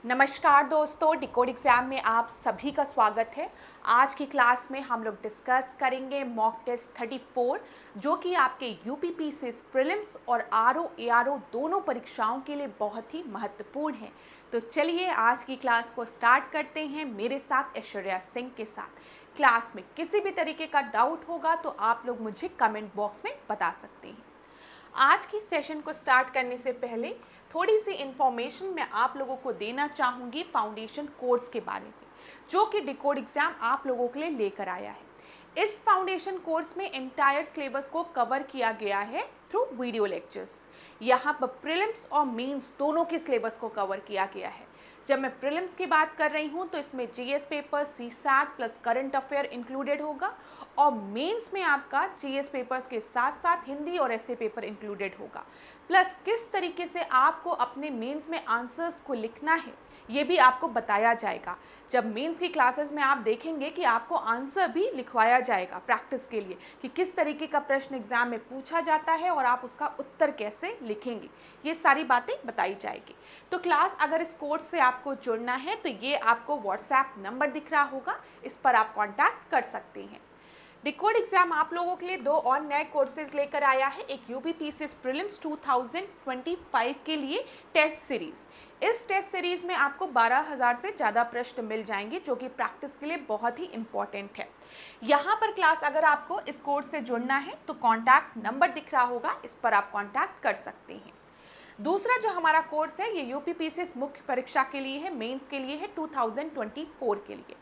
नमस्कार दोस्तों, decode exam में आप सभी का स्वागत है। आज की क्लास में हम लोग डिस्कस करेंगे मॉक टेस्ट 34 जो कि आपके यूपीपीसीएस प्रीलिम्स और आरओ एआरओ दोनों परीक्षाओं के लिए बहुत ही महत्वपूर्ण है। तो चलिए आज की क्लास को स्टार्ट करते हैं मेरे साथ ऐश्वर्या सिंह के साथ। क्लास में किसी भी तरीके का डाउट होगा तो आप लोग मुझे कमेंट बॉक्स में बता सकते हैं। आज की सेशन को स्टार्ट करने से पहले थोड़ी सी इन्फॉर्मेशन मैं आप लोगों को देना चाहूँगी फाउंडेशन कोर्स के बारे में, जो कि डिकोड एग्ज़ाम आप लोगों के लिए लेकर आया है। इस फाउंडेशन कोर्स में एंटायर सिलेबस को कवर किया गया है थ्रू वीडियो लेक्चर्स। यहाँ पर प्रीलिम्स और मेंस दोनों के सिलेबस को कवर किया गया है। जब मैं प्रीलिम्स की बात कर रही हूँ तो इसमें GS paper, CSAT plus current affair included होगा, और मेंस में आपका जीएस पेपर्स के साथ साथ हिंदी और एसए पेपर इंक्लूडेड होगा। प्लस किस तरीके से आपको अपने मेंस में आंसर्स को लिखना है ये भी आपको बताया जाएगा। जब मेंस की क्लासेस में आप देखेंगे कि आपको आंसर भी लिखवाया जाएगा प्रैक्टिस के लिए कि किस तरीके का प्रश्न एग्जाम में पूछा जाता है और आप उसका उत्तर कैसे लिखेंगे, ये सारी बातें बताई जाएगी। तो क्लास अगर इस कोर्स से आपको जुड़ना है तो ये आपको व्हाट्सएप नंबर दिख रहा होगा, इस पर आप कॉन्टैक्ट कर सकते हैं। डिकोड एग्जाम आप लोगों के लिए दो और नए कोर्सेज लेकर आया है। एक यूपीपीसीएस प्रीलिम्स 2025 के लिए टेस्ट सीरीज। इस टेस्ट सीरीज में आपको 12,000 से ज़्यादा प्रश्न मिल जाएंगे जो कि प्रैक्टिस के लिए बहुत ही इंपॉर्टेंट है। यहाँ पर क्लास अगर आपको इस कोर्स से जुड़ना है तो कॉन्टैक्ट नंबर दिख रहा होगा, इस पर आप कॉन्टैक्ट कर सकते हैं। दूसरा जो हमारा कोर्स है ये यूपीपीसीएस मुख्य परीक्षा के लिए है, मेंस के लिए है 2024 के लिए।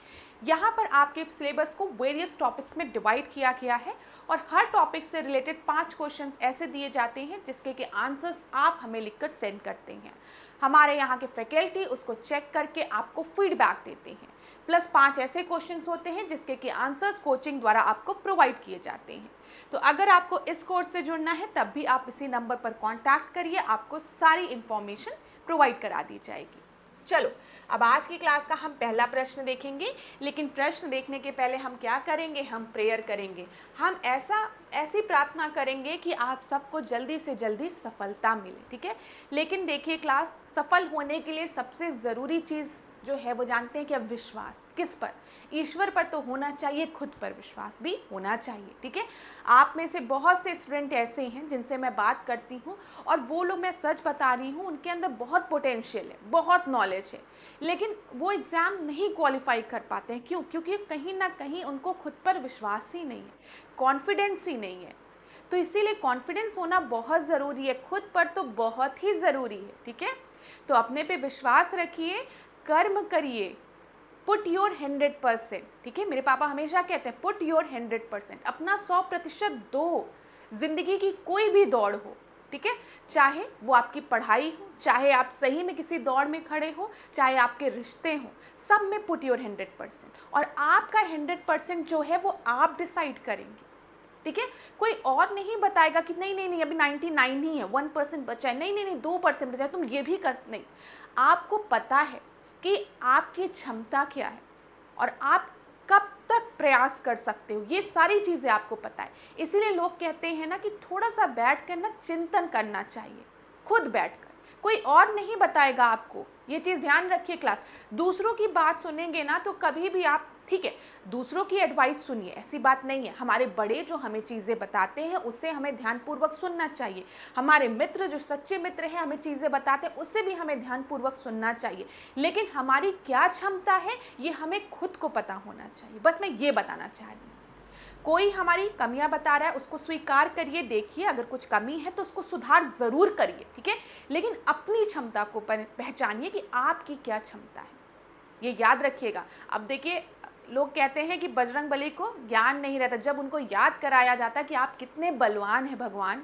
यहाँ पर आपके सिलेबस को वेरियस टॉपिक्स में डिवाइड किया गया है और हर टॉपिक से रिलेटेड 5 क्वेश्चन ऐसे दिए जाते हैं जिसके के आंसर्स आप हमें लिखकर सेंड करते हैं। हमारे यहाँ के फैकल्टी उसको चेक करके आपको फीडबैक देते हैं। प्लस 5 ऐसे क्वेश्चंस होते हैं जिसके कि आंसर्स कोचिंग द्वारा आपको प्रोवाइड किए जाते हैं। तो अगर आपको इस कोर्स से जुड़ना है तब भी आप इसी नंबर पर कांटेक्ट करिए, आपको सारी इंफॉर्मेशन प्रोवाइड करा दी जाएगी। चलो अब आज की क्लास का हम पहला प्रश्न देखेंगे, लेकिन प्रश्न देखने के पहले हम क्या करेंगे, हम प्रेयर करेंगे। हम ऐसी प्रार्थना करेंगे कि आप सबको जल्दी से जल्दी सफलता मिले, ठीक है। लेकिन देखिए क्लास, सफल होने के लिए सबसे ज़रूरी चीज़ जो है वो जानते हैं कि अब विश्वास किस पर, ईश्वर पर तो होना चाहिए, खुद पर विश्वास भी होना चाहिए, ठीक है। आप में से बहुत से स्टूडेंट ऐसे हैं जिनसे मैं बात करती हूँ और वो लोग, मैं सच बता रही हूँ, उनके अंदर बहुत पोटेंशियल है, बहुत नॉलेज है, लेकिन वो एग्ज़ाम नहीं क्वालिफाई कर पाते हैं। क्यों? क्योंकि कहीं ना कहीं उनको खुद पर विश्वास ही नहीं है, कॉन्फिडेंस ही नहीं है। तो इसीलिए कॉन्फिडेंस होना बहुत ज़रूरी है, खुद पर तो बहुत ही ज़रूरी है, ठीक है। तो अपने पे विश्वास रखिए, कर्म करिए, पुट योर 100%, ठीक है। मेरे पापा हमेशा कहते हैं पुट योर 100%, अपना 100% दो। जिंदगी की कोई भी दौड़ हो, ठीक है, चाहे वो आपकी पढ़ाई हो, चाहे आप सही में किसी दौड़ में खड़े हो, चाहे आपके रिश्ते हो, सब में पुट योर 100%। और आपका 100% जो है वो आप डिसाइड करेंगे, ठीक है। कोई और नहीं बताएगा कि नहीं नहीं नहीं अभी 99 ही है, 1% बचा है, नहीं नहीं नहीं 2% बचा है, तुम ये भी कर, नहीं। आपको पता है कि आपकी क्षमता क्या है और आप कब तक प्रयास कर सकते हो, ये सारी चीज़ें आपको पता है। इसीलिए लोग कहते हैं ना कि थोड़ा सा बैठ कर ना चिंतन करना चाहिए, खुद बैठकर, कोई और नहीं बताएगा आपको। ये चीज़ ध्यान रखिए क्लास। दूसरों की बात सुनेंगे ना तो कभी भी आप, ठीक है, दूसरों की एडवाइस सुनिए, ऐसी बात नहीं है। हमारे बड़े जो हमें चीज़ें बताते हैं उससे हमें ध्यानपूर्वक सुनना चाहिए। हमारे मित्र जो सच्चे मित्र हैं हमें चीज़ें बताते हैं उससे भी हमें ध्यानपूर्वक सुनना चाहिए। लेकिन हमारी क्या क्षमता है ये हमें खुद को पता होना चाहिए। बस मैं ये बताना चाह रही हूँ। कोई हमारी कमियां बता रहा है उसको स्वीकार करिए, देखिए अगर कुछ कमी है तो उसको सुधार ज़रूर करिए, ठीक है। लेकिन अपनी क्षमता को पहचानिए कि आपकी क्या क्षमता है, ये याद रखिएगा। अब देखिए, लोग कहते हैं कि बजरंगबली को ज्ञान नहीं रहता, जब उनको याद कराया जाता है कि आप कितने बलवान हैं भगवान,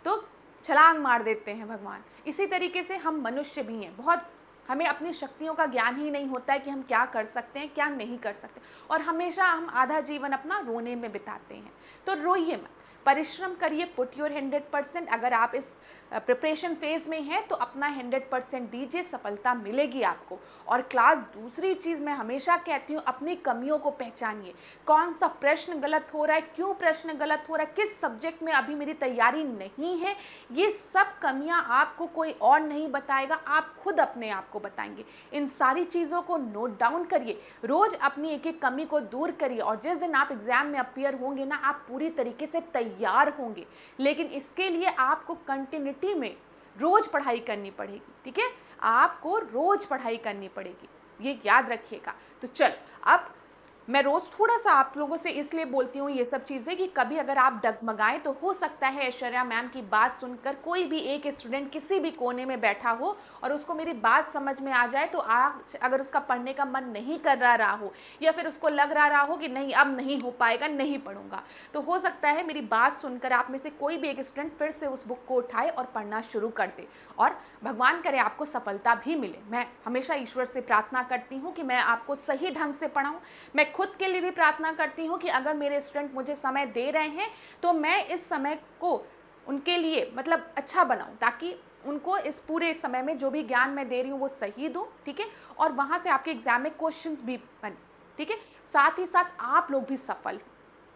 तो छलांग मार देते हैं भगवान। इसी तरीके से हम मनुष्य भी हैं, बहुत हमें अपनी शक्तियों का ज्ञान ही नहीं होता है कि हम क्या कर सकते हैं क्या नहीं कर सकते, और हमेशा हम आधा जीवन अपना रोने में बिताते हैं। तो रोइए मत, परिश्रम करिए, पुट योर 100%। अगर आप इस प्रिपरेशन फेज में हैं तो अपना 100% दीजिए, सफलता मिलेगी आपको। और क्लास दूसरी चीज़ मैं हमेशा कहती हूँ, अपनी कमियों को पहचानिए। कौन सा प्रश्न गलत हो रहा है, क्यों प्रश्न गलत हो रहा है, किस सब्जेक्ट में अभी मेरी तैयारी नहीं है, ये सब कमियां आपको कोई और नहीं बताएगा, आप खुद अपने आप को बताएंगे। इन सारी चीज़ों को नोट डाउन करिए, रोज अपनी एक एक कमी को दूर करिए, और जिस दिन आप एग्जाम में अपीयर होंगे ना, आप पूरी तरीके से तैयार होंगे। लेकिन इसके लिए आपको कंटिन्यूटी में रोज पढ़ाई करनी पड़ेगी, ठीक है, आपको रोज पढ़ाई करनी पड़ेगी, ये याद रखिएगा। तो चल, अब मैं रोज़ थोड़ा सा आप लोगों से इसलिए बोलती हूँ ये सब चीज़ें कि कभी अगर आप डगमगाएं तो हो सकता है ऐश्वर्या मैम की बात सुनकर कोई भी एक स्टूडेंट किसी भी कोने में बैठा हो और उसको मेरी बात समझ में आ जाए, तो आज अगर उसका पढ़ने का मन नहीं कर रहा हो, या फिर उसको लग रहा हो कि नहीं अब नहीं हो पाएगा, नहीं पढ़ूंगा, तो हो सकता है मेरी बात सुनकर आप में से कोई भी एक स्टूडेंट फिर से उस बुक को उठाए और पढ़ना शुरू कर दे, और भगवान करे आपको सफलता भी मिले। मैं हमेशा ईश्वर से प्रार्थना करती हूँ कि मैं आपको सही ढंग से पढ़ाऊँ। मैं खुद के लिए भी प्रार्थना करती हूँ कि अगर मेरे स्टूडेंट मुझे समय दे रहे हैं तो मैं इस समय को उनके लिए मतलब अच्छा बनाऊँ, ताकि उनको इस पूरे समय में जो भी ज्ञान मैं दे रही हूँ वो सही दूँ, ठीक है, और वहाँ से आपके एग्जाम में क्वेश्चंस भी बने, ठीक है, साथ ही साथ आप लोग भी सफल हो।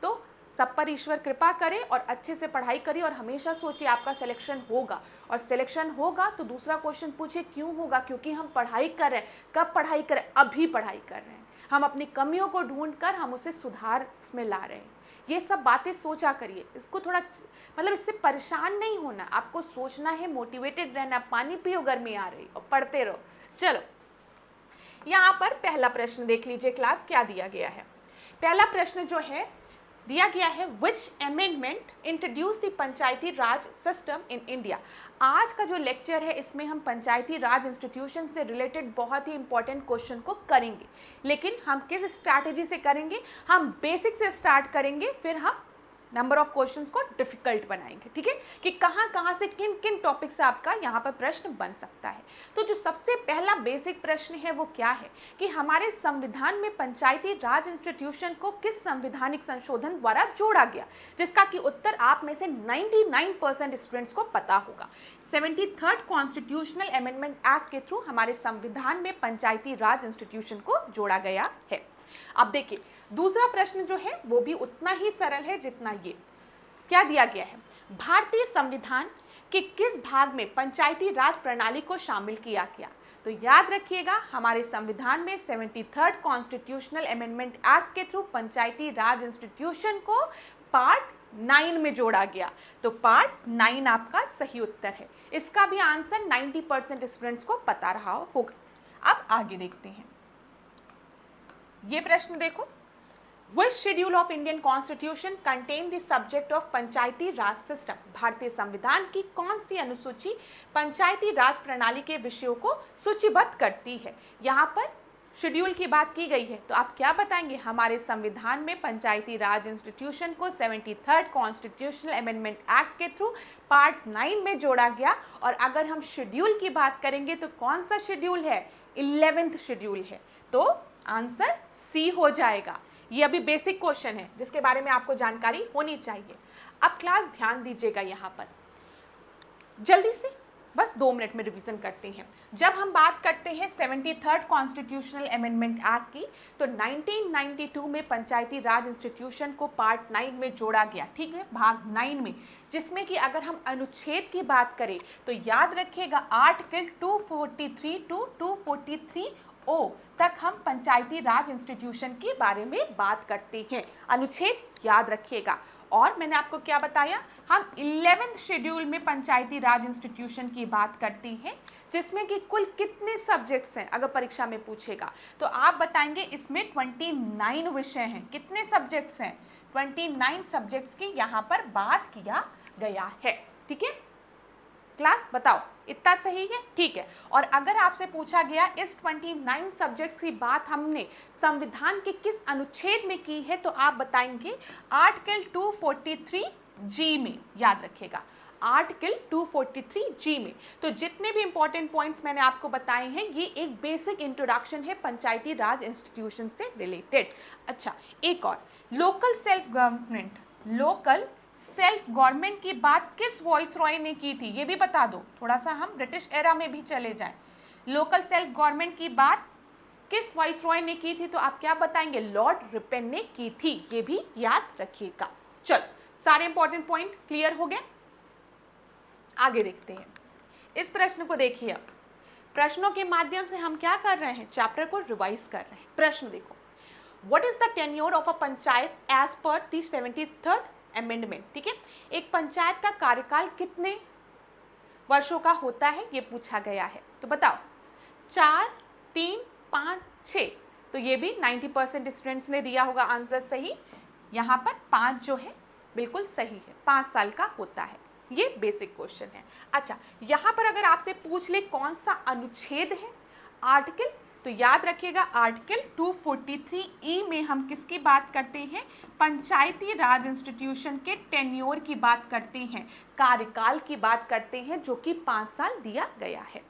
तो सब पर ईश्वर कृपा करे और अच्छे से पढ़ाई करिए, और हमेशा सोचिए आपका सिलेक्शन होगा, और सिलेक्शन होगा तो दूसरा क्वेश्चन पूछिए क्यों होगा, क्योंकि हम पढ़ाई कर रहे हैं। कब पढ़ाई करें? अभी पढ़ाई कर रहे हैं, हम अपनी कमियों को ढूंढकर हम उसे सुधार में ला रहे हैं। ये सब बातें सोचा करिए, इसको थोड़ा मतलब इससे परेशान नहीं होना, आपको सोचना है, मोटिवेटेड रहना, पानी पियो गर्मी आ रही और पढ़ते रहो। चलो, यहाँ पर पहला प्रश्न देख लीजिए क्लास, क्या दिया गया है। पहला प्रश्न जो है दिया गया है, विच amendment introduce the Panchayati Raj system in India. आज का जो लेक्चर है इसमें हम पंचायती राज इंस्टीट्यूशन से रिलेटेड बहुत ही इंपॉर्टेंट क्वेश्चन को करेंगे, लेकिन हम किस स्ट्रैटेजी से करेंगे? हम बेसिक से स्टार्ट करेंगे, फिर हम नंबर ऑफ क्वेश्चंस को डिफिकल्ट बनाएंगे, ठीक है, कि कहाँ से किन किन टॉपिक से आपका यहाँ पर प्रश्न बन सकता है। तो जो सबसे पहला बेसिक प्रश्न है वो क्या है कि हमारे संविधान में पंचायती राज इंस्टीट्यूशन को किस संवैधानिक संशोधन द्वारा जोड़ा गया, जिसका कि उत्तर आप में से 99% स्टूडेंट्स को पता होगा। 73rd कॉन्स्टिट्यूशनल अमेंडमेंट एक्ट के थ्रू हमारे संविधान में पंचायती राज इंस्टीट्यूशन को जोड़ा गया है। अब देखिए, दूसरा प्रश्न जो है वो भी उतना ही सरल है जितना ये। क्या दिया गया है? भारतीय संविधान के किस भाग में पंचायती राज प्रणाली को शामिल किया गया? तो याद रखिएगा, हमारे संविधान में 73rd कॉन्स्टिट्यूशनल अमेंडमेंट एक्ट के थ्रू पंचायती राज इंस्टीट्यूशन को पार्ट 9 में जोड़ा गया। तो पार्ट 9 आपका सही उत्तर है। इसका भी आंसर 90% स्टूडेंट्स को पता रहा होगा। अब आगे देखते हैं, ये प्रश्न देखो, Which schedule of Indian Constitution contain the subject of Panchayati Raj system? भारतीय संविधान की कौन सी अनुसूची पंचायती राज प्रणाली के विषयों को सूचीबद्ध करती है? यहाँ पर शेड्यूल की बात की गई है, तो आप क्या बताएंगे? हमारे संविधान में पंचायती राज इंस्टीट्यूशन को 73rd कॉन्स्टिट्यूशनल अमेंडमेंट एक्ट के थ्रू पार्ट 9 में जोड़ा गया। और अगर हम शेड्यूल की बात करेंगे तो कौन सा शेड्यूल है? 11th शेड्यूल है। तो आंसर सी हो जाएगा। ये अभी बेसिक क्वेश्चन है जिसके बारे में आपको जानकारी होनी चाहिए। अब क्लास ध्यान दीजिएगा, यहाँ पर जल्दी से बस 2 मिनट में रिवीजन करते हैं। जब हम बात करते हैं 73rd कॉन्स्टिट्यूशनल अमेंडमेंट एक्ट की, तो 1992 में पंचायती राज इंस्टीट्यूशन को पार्ट 9 में जोड़ा गया, ठीक है, भाग 9 में, जिसमें कि अगर हम अनुच्छेद की बात करें तो याद रखिएगा आर्टिकल 243 टू 243 ओ तक हम पंचायती राज इंस्टीट्यूशन के बारे में बात करते हैं। अनुच्छेद याद रखिएगा। और मैंने आपको क्या बताया, हम 11th शेड्यूल में पंचायती राज इंस्टीट्यूशन की बात करते हैं, जिसमें कि कुल कितने सब्जेक्ट्स हैं अगर परीक्षा में पूछेगा तो आप बताएंगे इसमें 29 विषय हैं। कितने सब्जेक्ट्स हैं? 29 सब्जेक्ट्स की यहाँ पर बात किया गया है, ठीक है। क्लास बताओ, इतना सही है? ठीक है। और अगर आपसे पूछा गया इस 29 सब्जेक्ट की बात हमने संविधान के किस अनुच्छेद में की है, तो आप बताएंगे आर्टिकल 243 जी में। याद रखिएगा, आर्टिकल 243 जी में। तो जितने भी इंपॉर्टेंट पॉइंट्स मैंने आपको बताए हैं, ये एक बेसिक इंट्रोडक्शन है पंचायती राज इंस्टीट्यूशन से रिलेटेड। अच्छा, एक और, लोकल सेल्फ सेल्फ गवर्नमेंट की बात किस वॉइस रॉय ने की थी, ये भी बता दो, थोड़ा सा हम ब्रिटिश एरा में भी चले जाएं। लोकल सेल्फ गवर्नमेंट की बात किस वॉइस रॉय ने की थी, तो आप क्या बताएंगे, लॉर्ड रिपेन ने की थी, ये भी याद रखिएगा। चलो, सारे इंपॉर्टेंट पॉइंट क्लियर हो गए, आगे देखते हैं। इस प्रश्न को देखिए, अब प्रश्नों के माध्यम से हम क्या कर रहे हैं, चैप्टर को रिवाइज कर रहे हैं। प्रश्न देखो, what is the tenure of a panchayat as per the 73rd amendment. ठीक है, एक पंचायत का कार्यकाल कितने वर्षों का होता है, ये पूछा गया है। तो बताओ, 4, 3, 5, 6, तो ये भी 90% स्टूडेंट्स ने दिया होगा आंसर सही। यहाँ पर 5 जो है बिल्कुल सही है, 5 साल का होता है। ये बेसिक क्वेश्चन है। अच्छा, यहाँ पर अगर आपसे पूछ ले कौन सा अनुच्छेद है, आर्टिकल, तो याद रखिएगा आर्टिकल 243E में हम किसकी बात करते हैं, पंचायती राज इंस्टीट्यूशन के टेन्योर की बात करते हैं, कार्यकाल की बात करते हैं, जो कि 5 साल दिया गया है।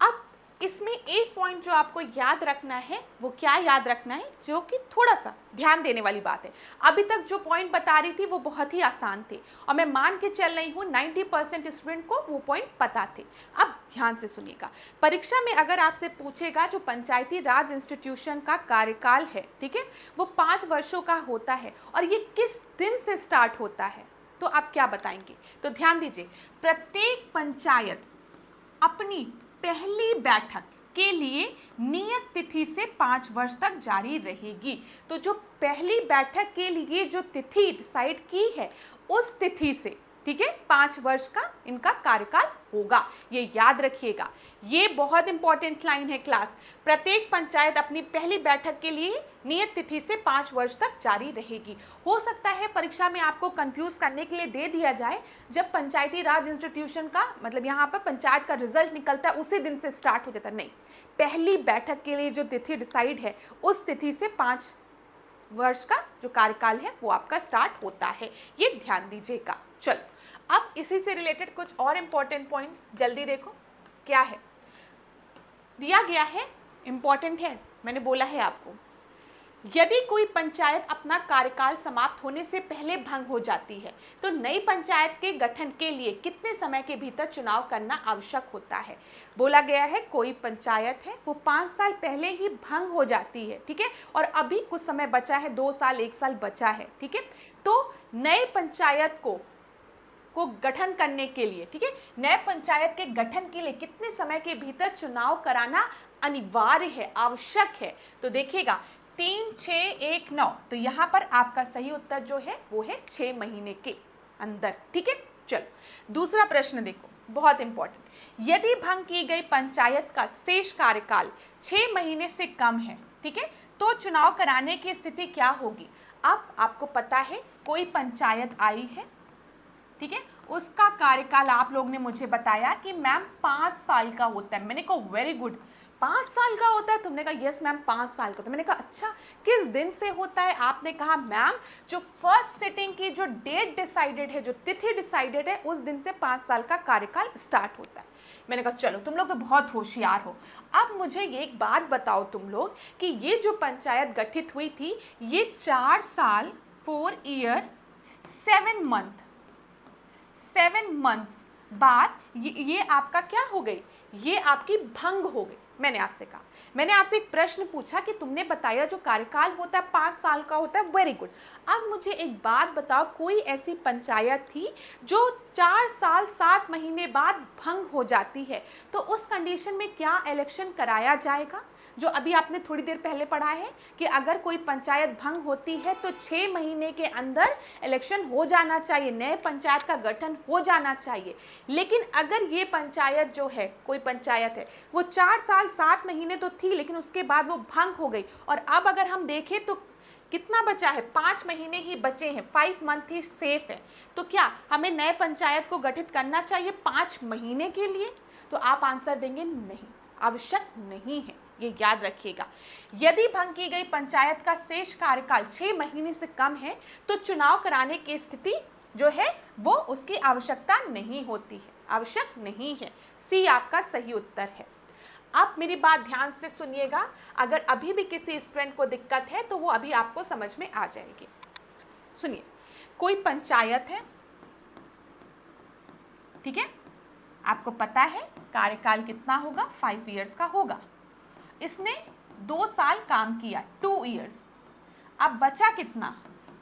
अब इसमें एक पॉइंट जो आपको याद रखना है, वो क्या याद रखना है, जो कि थोड़ा सा ध्यान देने वाली बात है। अभी तक जो पॉइंट बता रही थी वो बहुत ही आसान थे, और मैं मान के चल रही हूँ 90% स्टूडेंट को वो पॉइंट पता थे। अब ध्यान से सुनिएगा, परीक्षा में अगर आपसे पूछेगा जो पंचायती राज इंस्टीट्यूशन का कार्यकाल है, ठीक है, वो 5 वर्षों का होता है, और ये किस दिन से स्टार्ट होता है, तो आप क्या बताएंगे। तो ध्यान दीजिए, प्रत्येक पंचायत अपनी पहली बैठक के लिए नियत तिथि से 5 वर्ष तक जारी रहेगी। तो जो पहली बैठक के लिए जो तिथि डिसाइड की है, उस तिथि से, ठीक है, 5 वर्ष का इनका कार्यकाल होगा, ये याद रखिएगा। ये बहुत इंपॉर्टेंट लाइन है क्लास, प्रत्येक पंचायत अपनी पहली बैठक के लिए नियत तिथि से 5 वर्ष तक जारी रहेगी। हो सकता है परीक्षा में आपको कंफ्यूज करने के लिए दे दिया जाए, जब पंचायती राज इंस्टीट्यूशन का मतलब यहाँ पर पंचायत का रिजल्ट निकलता है उसी दिन से स्टार्ट हो जाता है, नहीं, पहली बैठक के लिए जो तिथि डिसाइड है उस तिथि से 5 वर्ष का जो कार्यकाल है वो आपका स्टार्ट होता है, ये ध्यान दीजिएगा। चलो, अब इसी से रिलेटेड कुछ और इंपॉर्टेंट पॉइंट्स जल्दी देखो, क्या है दिया गया है, इंपॉर्टेंट है, मैंने बोला है आपको, यदि कोई पंचायत अपना कार्यकाल समाप्त होने से पहले भंग हो जाती है, तो नई पंचायत के गठन के लिए कितने समय के भीतर चुनाव करना आवश्यक होता है। बोला गया है कोई पंचायत है वो 5 साल पहले ही भंग हो जाती है, ठीक है, और अभी कुछ समय बचा है, 2 साल 1 साल बचा है, ठीक है, तो नए पंचायत को गठन करने के लिए, ठीक है, नए पंचायत के गठन के लिए कितने समय के भीतर चुनाव कराना अनिवार्य है, आवश्यक है। तो देखिएगा 3, 6, 1, 9, तो यहाँ पर आपका सही उत्तर जो है वो है 6 महीने के अंदर, ठीक है। चलो, दूसरा प्रश्न देखो, बहुत इंपॉर्टेंट, यदि भंग की गई पंचायत का शेष कार्यकाल 6 महीने से कम है, ठीक है, तो चुनाव कराने की स्थिति क्या होगी। अब आपको पता है कोई पंचायत आई है, ठीक है, उसका कार्यकाल आप लोग ने मुझे बताया कि मैम 5 साल का होता है। मैंने कहा वेरी गुड, 5 साल का होता है। तुमने कहा यस मैम 5 साल का होता है। मैंने कहा अच्छा, किस दिन से होता है। आपने कहा मैम जो फर्स्ट सिटिंग की जो डेट डिसाइडेड है, जो तिथि डिसाइडेड है, उस दिन से 5 साल का कार्यकाल स्टार्ट होता है। मैंने कहा चलो तुम लोग तो बहुत होशियार हो। अब मुझे ये एक बात बताओ तुम लोग कि ये जो पंचायत गठित हुई थी, ये 4 साल 4 ईयर 7 मंथ्स बाद ये आपका क्या हो गई, ये आपकी भंग हो गई। मैंने आपसे कहा, मैंने आपसे एक प्रश्न पूछा कि तुमने बताया जो कार्यकाल होता है 5 साल का होता है, वेरी गुड। अब मुझे एक बात बताओ, कोई ऐसी पंचायत थी जो 4 साल 7 महीने बाद भंग हो जाती है, तो उस कंडीशन में क्या इलेक्शन कराया जाएगा। जो अभी आपने थोड़ी देर पहले पढ़ा है कि अगर कोई पंचायत भंग होती है तो 6 महीने के अंदर इलेक्शन हो जाना चाहिए, नए पंचायत का गठन हो जाना चाहिए। लेकिन अगर ये पंचायत जो है, कोई पंचायत है, वो 4 साल 7 महीने तो थी, लेकिन उसके बाद वो भंग हो गई, और अब अगर हम देखें तो कितना बचा है, 5 महीने ही बचे हैं, 5 मंथ ही सेफ है, तो क्या हमें नए पंचायत को गठित करना चाहिए 5 महीने के लिए। तो आप आंसर देंगे नहीं, आवश्यक नहीं है, ये याद रखिएगा। यदि भंग की गई पंचायत का शेष कार्यकाल 6 महीने से कम है, तो चुनाव कराने की स्थिति जो है वो उसकी आवश्यकता नहीं होती है, आवश्यक नहीं है। सी आपका सही उत्तर है। आप मेरी बात ध्यान से सुनिएगा, अगर अभी भी किसी स्टूडेंट को दिक्कत है तो वो अभी आपको समझ में आ जाएगी। सुनिए, कोई पंचायत है, ठीक है, आपको पता है कार्यकाल कितना होगा, 5 इयर्स का होगा। इसने 2 साल काम किया, 2 इयर्स। अब बचा कितना,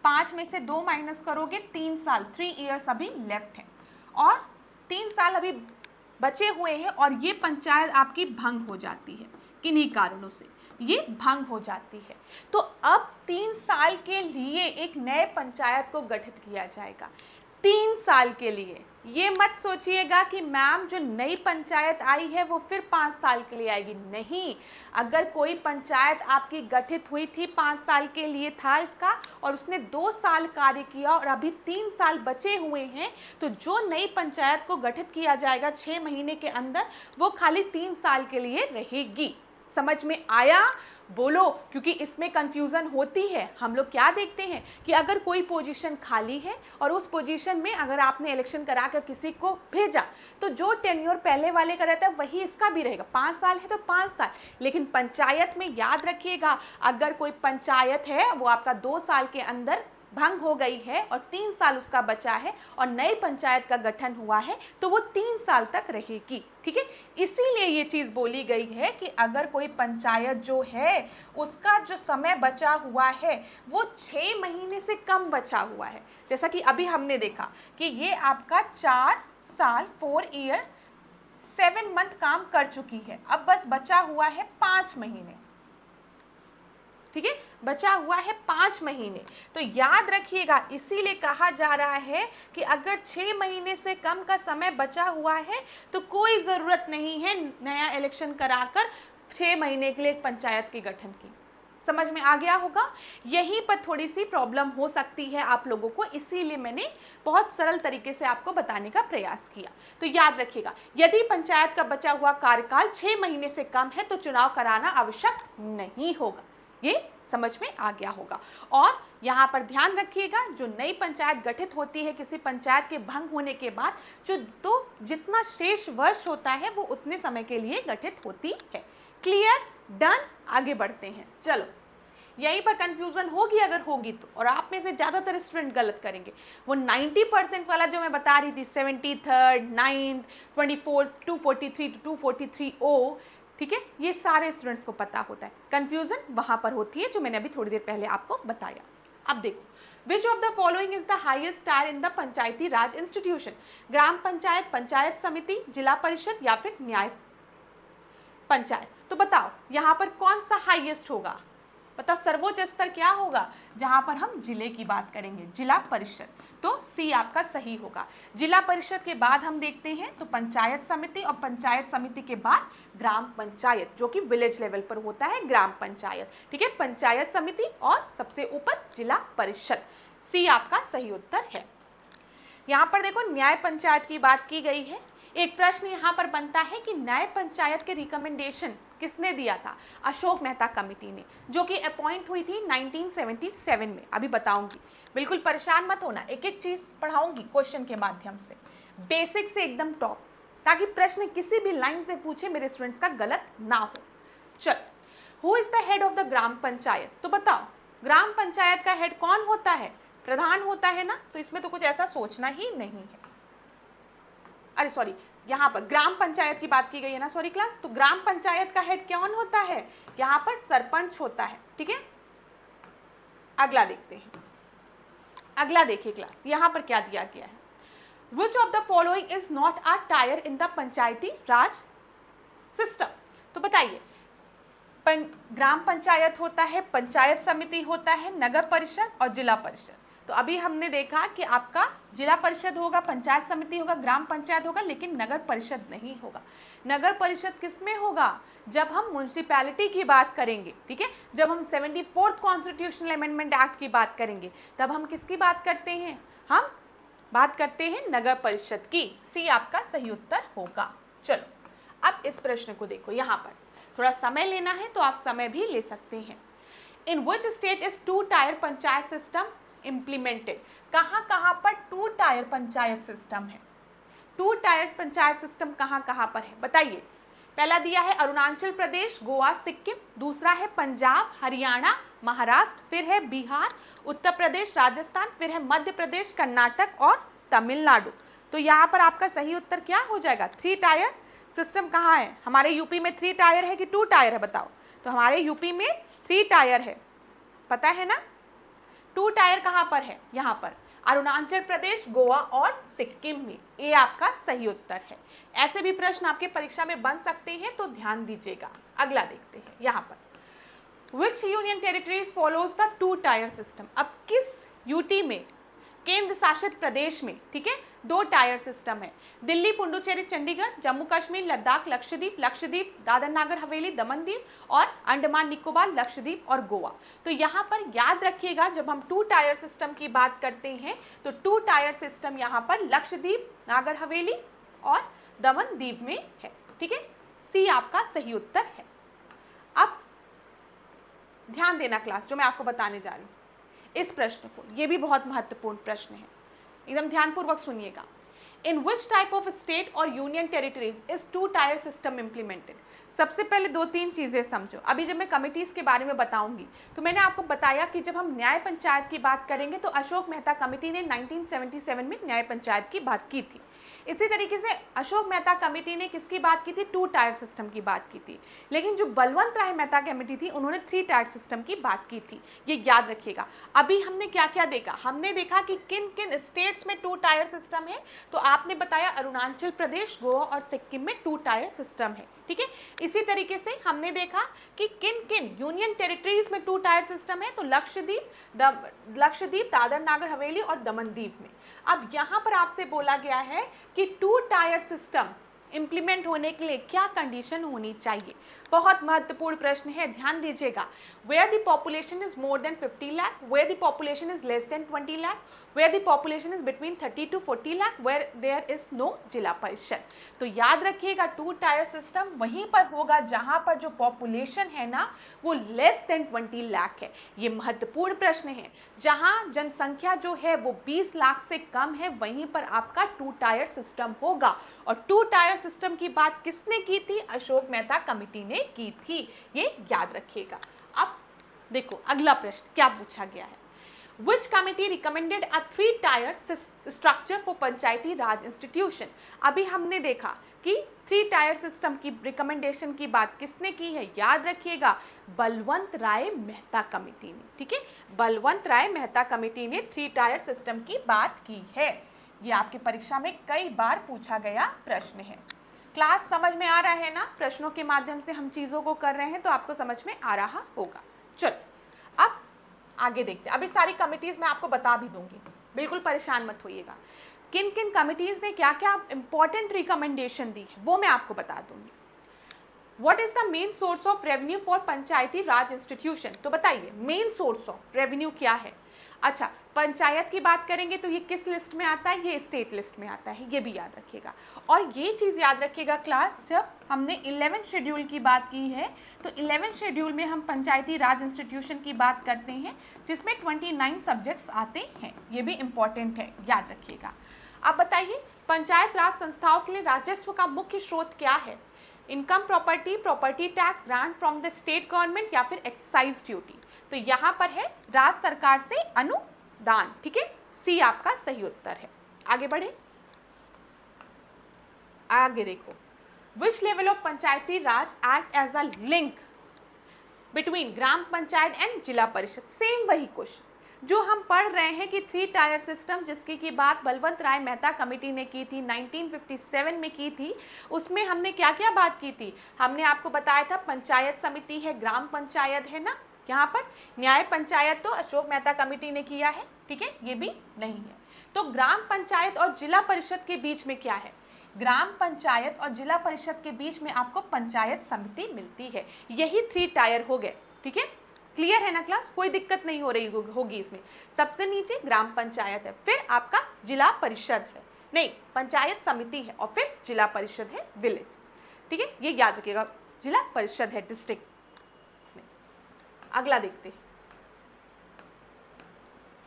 5 में से 2 माइनस करोगे, 3 साल, 3 इयर्स अभी लेफ्ट है, और 3 साल अभी बचे हुए हैं, और ये पंचायत आपकी भंग हो जाती है, किन्हीं कारणों से ये भंग हो जाती है। तो अब 3 साल के लिए एक नए पंचायत को गठित किया जाएगा, 3 साल के लिए। ये मत सोचिएगा कि मैम जो नई पंचायत आई है वो फिर 5 साल के लिए आएगी, नहीं। अगर कोई पंचायत आपकी गठित हुई थी, 5 साल के लिए था इसका, और उसने 2 साल कार्य किया और अभी 3 साल बचे हुए हैं, तो जो नई पंचायत को गठित किया जाएगा 6 महीने के अंदर, वो खाली 3 साल के लिए रहेगी। समझ में आया? बोलो, क्योंकि इसमें कंफ्यूजन होती है। हम लोग क्या देखते हैं कि अगर कोई पोजीशन खाली है और उस पोजीशन में अगर आपने इलेक्शन करा कर किसी को भेजा, तो जो टेन्योर पहले वाले का रहता है वही इसका भी रहेगा, 5 साल है तो 5 साल। लेकिन पंचायत में याद रखिएगा, अगर कोई पंचायत है वो आपका 2 साल के अंदर भंग हो गई है और 3 साल उसका बचा है और नई पंचायत का गठन हुआ है, तो वो 3 साल तक रहेगी, ठीक है। इसीलिए ये चीज़ बोली गई है कि अगर कोई पंचायत जो है उसका जो समय बचा हुआ है वो 6 महीने से कम बचा हुआ है, जैसा कि अभी हमने देखा कि ये आपका 4 साल 4 ईयर 7 मंथ काम कर चुकी है, अब बस बचा हुआ है 5 महीने, ठीक है, बचा हुआ है 5 महीने। तो याद रखिएगा, इसीलिए कहा जा रहा है कि अगर 6 महीने से कम का समय बचा हुआ है तो कोई ज़रूरत नहीं है नया इलेक्शन कराकर 6 महीने के लिए एक पंचायत के गठन की। समझ में आ गया होगा? यहीं पर थोड़ी सी प्रॉब्लम हो सकती है आप लोगों को, इसीलिए मैंने बहुत सरल तरीके से आपको बताने का प्रयास किया। तो याद रखिएगा, यदि पंचायत का बचा हुआ कार्यकाल 6 महीने से कम है तो चुनाव कराना आवश्यक नहीं होगा। ये समझ में आ गया होगा। और यहाँ पर ध्यान रखिएगा, जो नई पंचायत गठित होती है किसी पंचायत के भंग होने के बाद, जो जितना शेष वर्ष होता है वो उतने समय के लिए गठित होती है। क्लियर? डन? आगे बढ़ते हैं। चलो, यहीं पर कंफ्यूजन होगी अगर होगी तो, और आप में से ज़्यादातर स्टूडेंट गलत करेंगे। वो 90% वाला जो मैं बता रही थी, 73rd, 9th, 24th, 243 to 243O, ठीक है, ये सारे स्टूडेंट्स को पता होता है। कंफ्यूजन वहां पर होती है जो मैंने अभी थोड़ी देर पहले आपको बताया। अब देखो, which of the following is the highest tier in the Panchayati Raj institution? Gram panchayat, panchayat samiti, zila परिषद या फिर न्याय पंचायत? तो बताओ यहाँ पर कौन सा हाईएस्ट होगा? बताओ सर्वोच्च स्तर क्या होगा? जहां पर हम जिले की बात करेंगे, जिला परिषद, तो सी आपका सही होगा। जिला परिषद के बाद हम देखते हैं तो पंचायत समिति, और पंचायत समिति के बाद ग्राम पंचायत, जो कि विलेज लेवल पर होता है ग्राम पंचायत, ठीक है। पंचायत समिति और सबसे ऊपर जिला परिषद, सी आपका सही उत्तर है। यहाँ पर देखो न्याय पंचायत की बात की गई है। एक प्रश्न यहाँ पर बनता है कि न्याय पंचायत के रिकमेंडेशन किसने दिया था? अशोक मेहता कमेटी ने, जो कि अपॉइंट हुई थी 1977 में। अभी बताऊंगी, बिल्कुल परेशान मत होना, एक एक चीज पढ़ाऊंगी क्वेश्चन के माध्यम से, बेसिक से एकदम टॉप, ताकि प्रश्न किसी भी लाइन से पूछे मेरे स्टूडेंट्स का गलत ना हो। चल, who is the head of the gram panchayat? तो बताओ ग्राम पंचायत का हेड कौन होता है? प्रधान होता है ना, तो इसमें तो कुछ ऐसा सोचना ही नहीं है। अरे सॉरी, यहाँ पर ग्राम पंचायत की बात की गई है ना, सॉरी क्लास। तो ग्राम पंचायत का हेड कौन होता है? यहाँ पर सरपंच होता है, ठीक है। अगला देखते हैं, अगला देखिए क्लास, यहाँ पर क्या दिया गया है? Which of the following is not a tier in the Panchayati Raj system? तो बताइए, ग्राम पंचायत होता है, पंचायत समिति होता है, नगर परिषद और जिला परिषद। तो अभी हमने देखा कि आपका जिला परिषद होगा, पंचायत समिति होगा, ग्राम पंचायत होगा, लेकिन नगर परिषद नहीं होगा। नगर परिषद किसमें होगा? जब हम म्युनिसिपैलिटी की बात करेंगे, ठीक है, जब हम 74th कॉन्स्टिट्यूशनल अमेंडमेंट एक्ट की बात करेंगे, तब हम किसकी बात करते हैं? हम बात करते हैं नगर परिषद की। सी आपका सही उत्तर होगा। चलो, अब इस प्रश्न को देखो, यहाँ पर थोड़ा समय लेना है तो आप समय भी ले सकते हैं। In which state is 2 tier panchayat system implemented? कहाँ कहाँ पर 2 टायर पंचायत सिस्टम है? 2 टायर पंचायत सिस्टम कहाँ कहाँ पर है बताइए? पहला दिया है अरुणाचल प्रदेश, गोवा, सिक्किम, दूसरा है पंजाब, हरियाणा, महाराष्ट्र, फिर है बिहार, उत्तर प्रदेश, राजस्थान, फिर है मध्य प्रदेश, कर्नाटक और तमिलनाडु। तो यहाँ पर आपका सही उत्तर क्या हो जाएगा? 3 टायर सिस्टम कहाँ है? हमारे यूपी में 3 टायर है कि 2 टायर है बताओ? तो हमारे यूपी में 3 टायर है, पता है ना? 2 टायर कहाँ पर है? यहाँ पर अरुणाचल प्रदेश, गोवा और सिक्किम में। ये आपका सही उत्तर है। ऐसे भी प्रश्न आपके परीक्षा में बन सकते हैं, तो ध्यान दीजिएगा। अगला देखते हैं यहाँ पर, विच union territories follows the 2 tier system. अब किस यूटी में, केंद्र शासित प्रदेश में, ठीक है, 2 टायर सिस्टम है? दिल्ली, पुडुचेरी, चंडीगढ़, जम्मू कश्मीर, लद्दाख, लक्षद्वीप, दादर नागर हवेली, दमन दीव और अंडमान निकोबार, लक्षद्वीप और गोवा। तो यहाँ पर याद रखिएगा, जब हम 2 टायर सिस्टम की बात करते हैं तो 2 टायर सिस्टम यहाँ पर लक्षद्वीप, नागर हवेली और दमन दीव में है, ठीक है। सी आपका सही उत्तर है। अब ध्यान देना क्लास, जो मैं आपको बताने जा रही हूँ इस प्रश्न को, ये भी बहुत महत्वपूर्ण प्रश्न है, एकदम ध्यानपूर्वक सुनिएगा। इन विच टाइप ऑफ स्टेट और union territories is 2 tier system implemented. सबसे पहले 2-3 चीजें समझो। अभी जब मैं कमिटीज के बारे में बताऊंगी तो मैंने आपको बताया कि जब हम न्याय पंचायत की बात करेंगे तो अशोक मेहता कमेटी ने 1977 में न्याय पंचायत की बात की थी। इसी तरीके से अशोक मेहता कमेटी ने किसकी बात की थी? 2 टायर सिस्टम की बात की थी। लेकिन जो बलवंत राय मेहता कमेटी थी उन्होंने 3 टायर सिस्टम की बात की थी, ये याद रखिएगा। अभी हमने क्या क्या देखा? हमने देखा कि किन किन स्टेट्स में 2 टायर सिस्टम है, तो आपने बताया अरुणाचल प्रदेश, गोवा और सिक्किम में 2 टायर सिस्टम है, ठीक है। इसी तरीके से हमने देखा कि किन किन यूनियन टेरिटरीज में 2 टायर सिस्टम है, तो लक्षद्वीप, दादर नागर हवेली और दमन दीव में। अब यहाँ पर आपसे बोला गया है कि 2 टायर सिस्टम इंप्लीमेंट होने के लिए क्या कंडीशन होनी चाहिए? बहुत महत्वपूर्ण प्रश्न है, ध्यान दीजिएगा। Where the population is more than 50 lakh, where the population is less than 20 lakh, where the population is between 30 to 40 lakh, where there is no Zila Parishad. तो याद रखिएगा 2 टायर सिस्टम वहीं पर होगा जहां पर जो पॉपुलेशन है ना वो लेस देन 20 लाख है। ये महत्वपूर्ण प्रश्न है। जहां जनसंख्या जो है वो 20 लाख से कम है वहीं पर आपका 2 टायर सिस्टम होगा। और 2 टायर सिस्टम की बात किसने की थी? अशोक मेहता कमेटी ने की थी, ये याद रखिएगा। अब देखो अगला प्रश्न क्या पूछा गया है। Which committee recommended a 3 tier structure for Panchayati Raj institution. अभी हमने देखा कि 3 टायर सिस्टम की रिकमेंडेशन की बात किसने की है? याद रखिएगा बलवंत राय मेहता कमेटी ने, ठीक है। बलवंत राय मेहता कमेटी ने 3 टायर सिस्टम की बात की है। ये आपकी परीक्षा में कई बार पूछा गया प्रश्न है। क्लास समझ में आ रहा है ना? प्रश्नों के माध्यम से हम चीजों को कर रहे हैं तो आपको समझ में आ रहा होगा। चलो अब आगे देखते हैं। अभी सारी कमिटीज मैं आपको बता भी दूंगी, बिल्कुल परेशान मत होइएगा। किन किन कमिटीज ने क्या क्या इंपॉर्टेंट रिकमेंडेशन दी है वो मैं आपको बता दूंगी। What is the main source of revenue for Panchayati Raj institution. तो बताइए मेन सोर्स ऑफ रेवेन्यू क्या है? अच्छा, पंचायत की बात करेंगे तो ये किस लिस्ट में आता है? ये स्टेट लिस्ट में आता है, ये भी याद रखिएगा। और ये चीज़ याद रखिएगा क्लास, जब हमने 11 शेड्यूल की बात की है तो 11 शेड्यूल में हम पंचायती राज इंस्टीट्यूशन की बात करते हैं जिसमें 29 सब्जेक्ट्स आते हैं। ये भी इम्पॉर्टेंट है, याद रखिएगा। अब बताइए पंचायत राज संस्थाओं के लिए राजस्व का मुख्य स्रोत क्या है? Income, property tax, grant from the state government या फिर एक्साइज ड्यूटी। तो यहाँ पर है राज्य सरकार से अनुदान, ठीक है। सी आपका सही उत्तर है। आगे बढ़े, आगे देखो। Which level of Panchayati Raj act as a link between Gram Panchayat and Zila Parishad. Same वही क्वेश्चन जो हम पढ़ रहे हैं कि 3 टायर सिस्टम जिसकी की बात बलवंत राय मेहता कमेटी ने की थी, 1957 में की थी। उसमें हमने क्या क्या बात की थी? हमने आपको बताया था पंचायत समिति है, ग्राम पंचायत है ना, यहाँ पर न्याय पंचायत तो अशोक मेहता कमेटी ने किया है, ठीक है, ये भी नहीं है। तो ग्राम पंचायत और जिला परिषद के बीच में क्या है? ग्राम पंचायत और जिला परिषद के बीच में आपको पंचायत समिति मिलती है। यही 3 टायर हो गए, ठीक है। क्लियर है ना क्लास? कोई दिक्कत नहीं हो रही होगी इसमें। सबसे नीचे ग्राम पंचायत है, फिर आपका जिला परिषद है, नहीं पंचायत समिति है, और फिर जिला परिषद है विलेज, ठीक है। ये याद रखिएगा, जिला परिषद है डिस्ट्रिक्ट। अगला देखते हैं,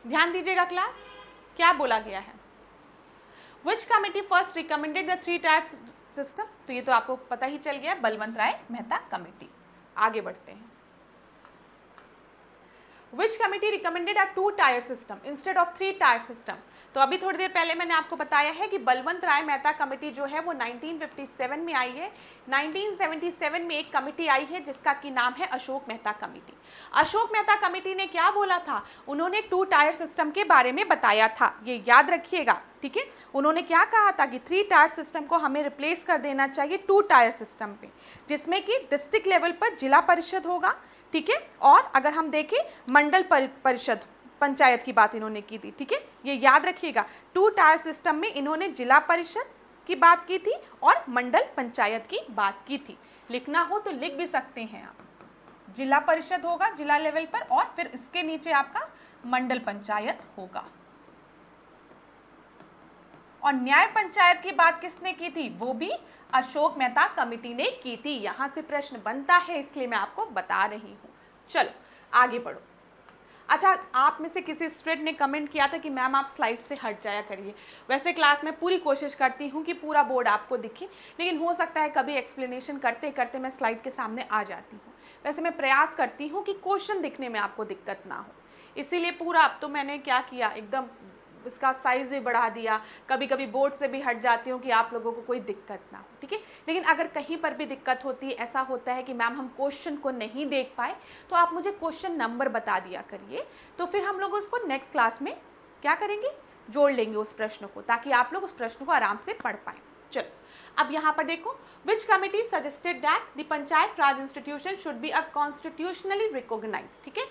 ध्यान दीजिएगा क्लास, क्या बोला गया है। Which committee first recommended the 3 tier system, तो ये तो आपको पता ही चल गया, बलवंत राय मेहता कमेटी। आगे बढ़ते हैं। Which committee recommended a 2-tier system instead of 3-tier system? तो अभी थोड़ी देर पहले मैंने आपको बताया है कि बलवंत राय मेहता कमेटी जो है वो 1957 में आई है। 1977 में एक कमेटी आई है जिसका की नाम है अशोक मेहता कमेटी। अशोक मेहता कमेटी ने क्या बोला था? उन्होंने 2-टायर सिस्टम के बारे में बताया था, ये याद रखिएगा, ठीक है। उन्होंने क्या कहा था कि 3-टायर सिस्टम को हमें रिप्लेस कर देना चाहिए 2-टायर सिस्टम पे, जिसमें कि डिस्ट्रिक्ट लेवल पर जिला परिषद होगा, ठीक है, और अगर हम देखें मंडल परिषद पंचायत की बात इन्होंने की थी, ठीक है, ये याद रखिएगा। 2-टायर सिस्टम में इन्होंने जिला परिषद की बात की थी और मंडल पंचायत की बात की थी। लिखना हो तो लिख भी सकते हैं आप, जिला परिषद होगा जिला लेवल पर, और फिर इसके नीचे आपका मंडल पंचायत होगा। और न्याय पंचायत की बात किसने की थी? वो भी अशोक मेहता कमेटी ने की थी। यहां से प्रश्न बनता है, इसलिए मैं आपको बता रही हूं। चलो आगे बढ़ो। अच्छा, आप में से किसी स्टूडेंट ने कमेंट किया था कि मैम आप स्लाइड से हट जाया करिए। वैसे क्लास में पूरी कोशिश करती हूँ कि पूरा बोर्ड आपको दिखे, लेकिन हो सकता है कभी एक्सप्लेनेशन करते करते मैं स्लाइड के सामने आ जाती हूँ। वैसे मैं प्रयास करती हूँ कि क्वेश्चन दिखने में आपको दिक्कत ना हो, इसीलिए पूरा अब तो मैंने क्या किया, एकदम इसका साइज़ भी बढ़ा दिया। कभी कभी बोर्ड से भी हट जाती हूँ कि आप लोगों को कोई दिक्कत ना हो, ठीक है। लेकिन अगर कहीं पर भी दिक्कत होती है, ऐसा होता है कि मैम हम क्वेश्चन को नहीं देख पाए, तो आप मुझे क्वेश्चन नंबर बता दिया करिए, तो फिर हम लोग उसको नेक्स्ट क्लास में क्या करेंगे, जोड़ लेंगे उस प्रश्न को, ताकि आप लोग उस प्रश्न को आराम से पढ़ पाएँ। चलो अब यहाँ पर देखो, which committee suggested that the panchayat Raj institution should be a constitutionally recognised, ठीक है।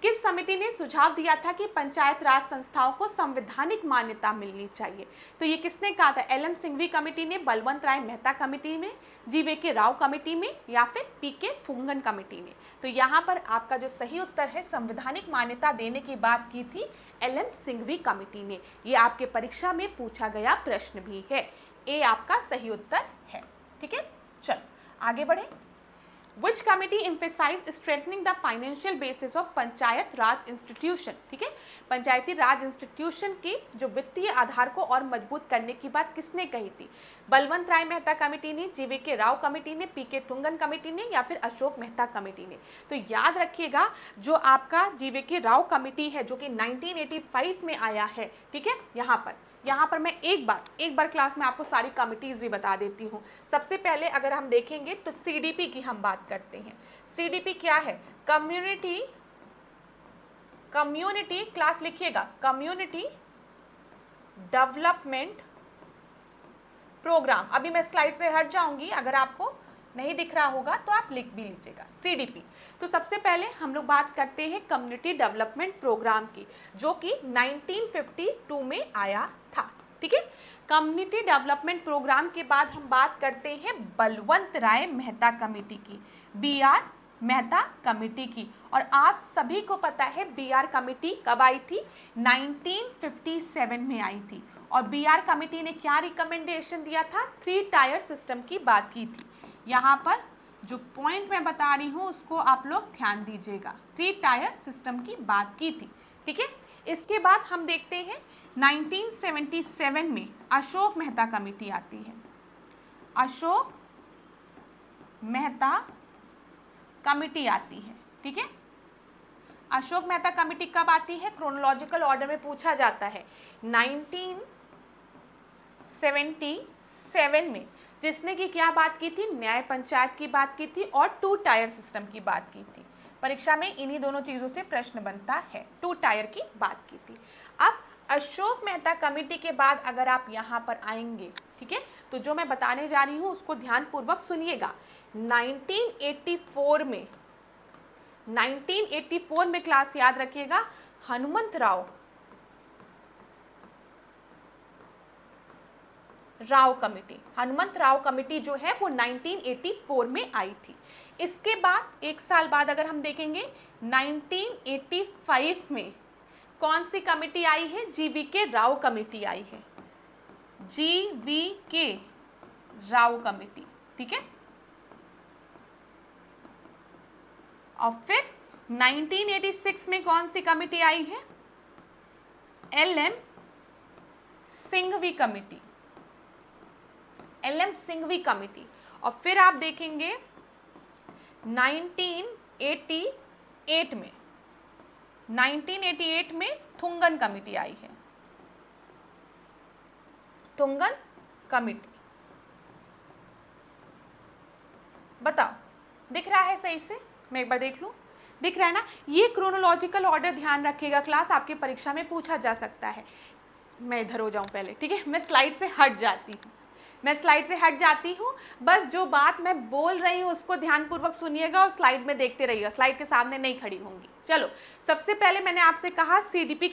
किस समिति ने सुझाव दिया था कि पंचायत राज संस्थाओं को संवैधानिक मान्यता मिलनी चाहिए? तो ये किसने कहा था? एल एम सिंघवी कमेटी ने, बलवंत राय मेहता कमेटी ने, GV राव कमेटी में, या फिर PK थुंगन कमेटी ने? तो यहाँ पर आपका जो सही उत्तर है, संवैधानिक मान्यता देने की बात की थी LM सिंघवी कमेटी ने। ये आपके परीक्षा में पूछा गया प्रश्न भी है। ए आपका सही उत्तर है, ठीक है। चलो आगे बढ़े। Which committee emphasized strengthening the financial basis of panchayat Raj institution, ठीक है। पंचायती राज इंस्टीट्यूशन की जो वित्तीय आधार को और मजबूत करने की बात किसने कही थी? बलवंत राय मेहता कमेटी ने, GV राव कमेटी ने, PK थुंगन कमेटी ने, या फिर अशोक मेहता कमेटी ने? तो याद रखिएगा, जो आपका GV राव कमेटी है, जो कि 1985 में आया है, ठीक है। यहाँ पर मैं एक बार क्लास में आपको सारी कमिटीज़ भी बता देती हूँ। सबसे पहले अगर हम देखेंगे तो CDP की हम बात करते हैं। CDP क्या है? कम्युनिटी क्लास लिखिएगा, कम्युनिटी डेवलपमेंट प्रोग्राम। अभी मैं स्लाइड से हट जाऊंगी, अगर आपको नहीं दिख रहा होगा तो आप लिख भी लीजिएगा, CDP। तो सबसे पहले हम लोग बात करते हैं कम्युनिटी डेवलपमेंट प्रोग्राम की, जो कि 1952 में आया था, ठीक है। कम्युनिटी डेवलपमेंट प्रोग्राम के बाद हम बात करते हैं बलवंत राय मेहता कमेटी की, BR मेहता कमेटी की। और आप सभी को पता है BR कमेटी कब आई थी? 1957 में आई थी। और BR कमेटी ने क्या रिकमेंडेशन दिया था? 3-टायर सिस्टम की बात की थी। यहाँ पर जो पॉइंट मैं बता रही हूँ उसको आप लोग ध्यान दीजिएगा, 3-टायर सिस्टम की बात की थी, ठीक है। इसके बाद हम देखते हैं 1977 में अशोक मेहता कमेटी आती है। अशोक मेहता कमेटी आती है, ठीक है। अशोक मेहता कमेटी कब आती है? क्रोनोलॉजिकल ऑर्डर में पूछा जाता है। 1977 में, जिसने की क्या बात की थी? न्याय पंचायत की बात की थी और 2-टायर सिस्टम की बात की थी। परीक्षा में इन्हीं दोनों चीज़ों से प्रश्न बनता है। 2-टायर की बात की थी। अब अशोक मेहता कमेटी के बाद अगर आप यहाँ पर आएंगे, ठीक है, तो जो मैं बताने जा रही हूँ उसको ध्यानपूर्वक सुनिएगा। 1984 में क्लास याद रखिएगा, हनुमंत राव कमेटी जो है वो 1984 में आई थी। इसके बाद एक साल बाद अगर हम देखेंगे 1985 में कौन सी कमेटी आई है? GV राव कमेटी आई है, GV राव कमेटी, ठीक है। और फिर 1986 में कौन सी कमेटी आई है? LM Singhvi committee, LM Singhvi committee. और फिर आप देखेंगे 1988 में थुंगन कमेटी आई है, थुंगन कमेटी। बताओ दिख रहा है सही से? मैं एक बार देख लूं, दिख रहा है ना? ये क्रोनोलॉजिकल ऑर्डर ध्यान रखिएगा क्लास, आपकी परीक्षा में पूछा जा सकता है। मैं इधर हो जाऊं पहले, ठीक है? मैं स्लाइड से हट जाती हूँ, बस जो बात मैं बोल रही हूँ उसको ध्यानपूर्वक सुनिएगा और स्लाइड में देखते रहिएगा, स्लाइड के सामने नहीं खड़ी होंगी। चलो, सबसे पहले मैंने आपसे कहा सीडीपी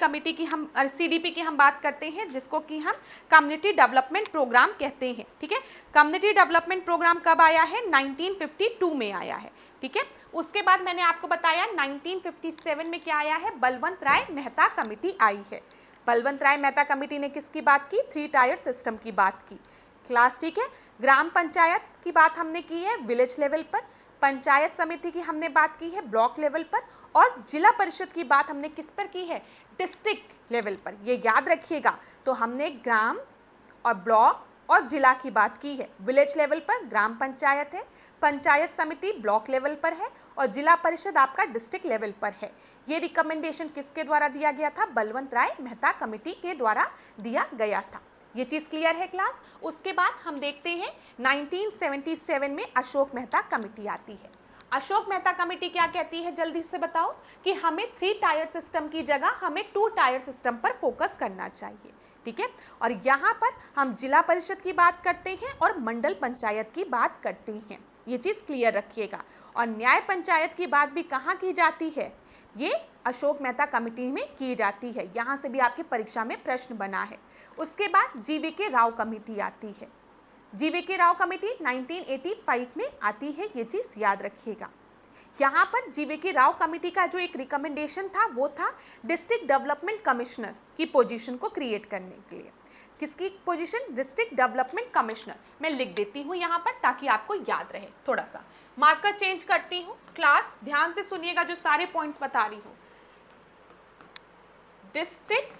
की हम बात करते हैं, जिसको कि हम कम्युनिटी डेवलपमेंट प्रोग्राम कहते हैं, ठीक है? कम्युनिटी डेवलपमेंट प्रोग्राम कब आया है? 1952 में आया है, ठीक है? उसके बाद मैंने आपको बताया 1957 में क्या आया है? बलवंत राय मेहता कमेटी आई है। बलवंत राय मेहता कमेटी ने किसकी बात की? 3 टायर सिस्टम की बात की क्लास, ठीक है? ग्राम पंचायत की बात हमने की है विलेज लेवल पर, पंचायत समिति की हमने बात की है ब्लॉक लेवल पर, और जिला परिषद की बात हमने किस पर की है? डिस्ट्रिक्ट लेवल पर। ये याद रखिएगा। तो हमने ग्राम और ब्लॉक और जिला की बात की है। विलेज लेवल पर ग्राम पंचायत है, पंचायत समिति ब्लॉक लेवल पर है, और जिला परिषद आपका डिस्ट्रिक्ट लेवल पर है। ये रिकमेंडेशन किसके द्वारा दिया गया था? बलवंत राय मेहता कमेटी के द्वारा दिया गया था। ये चीज़ क्लियर है क्लास? उसके बाद हम देखते हैं 1977 में अशोक मेहता कमेटी आती है। अशोक मेहता कमेटी क्या कहती है? जल्दी से बताओ कि हमें 3 टायर सिस्टम की जगह हमें 2 टायर सिस्टम पर फोकस करना चाहिए, ठीक है? और यहाँ पर हम जिला परिषद की बात करते हैं और मंडल पंचायत की बात करते हैं। ये चीज़ क्लियर रखिएगा। और न्याय पंचायत की बात भी कहाँ की जाती है? ये अशोक मेहता कमेटी में की जाती है। यहाँ से भी आपकी परीक्षा में प्रश्न बना है। उसके बाद जीवीके राव कमेटी आती है। जीवीके राव कमेटी 1985 में आती है, ये चीज़ याद रखिएगा। यहाँ पर जीवीके राव कमेटी का जो एक रिकमेंडेशन था वो था डिस्ट्रिक्ट डेवलपमेंट कमिश्नर की पोजीशन को क्रिएट करने के लिए। किसकी पोजीशन? District development commissioner. मैं लिख देती हूँ यहाँ पर ताकि आपको याद रहे। थोड़ा सा मार्कर चेंज करती हूँ क्लास, ध्यान से सुनिएगा जो सारे पॉइंट्स बता रही हूँ। डिस्ट्रिक्ट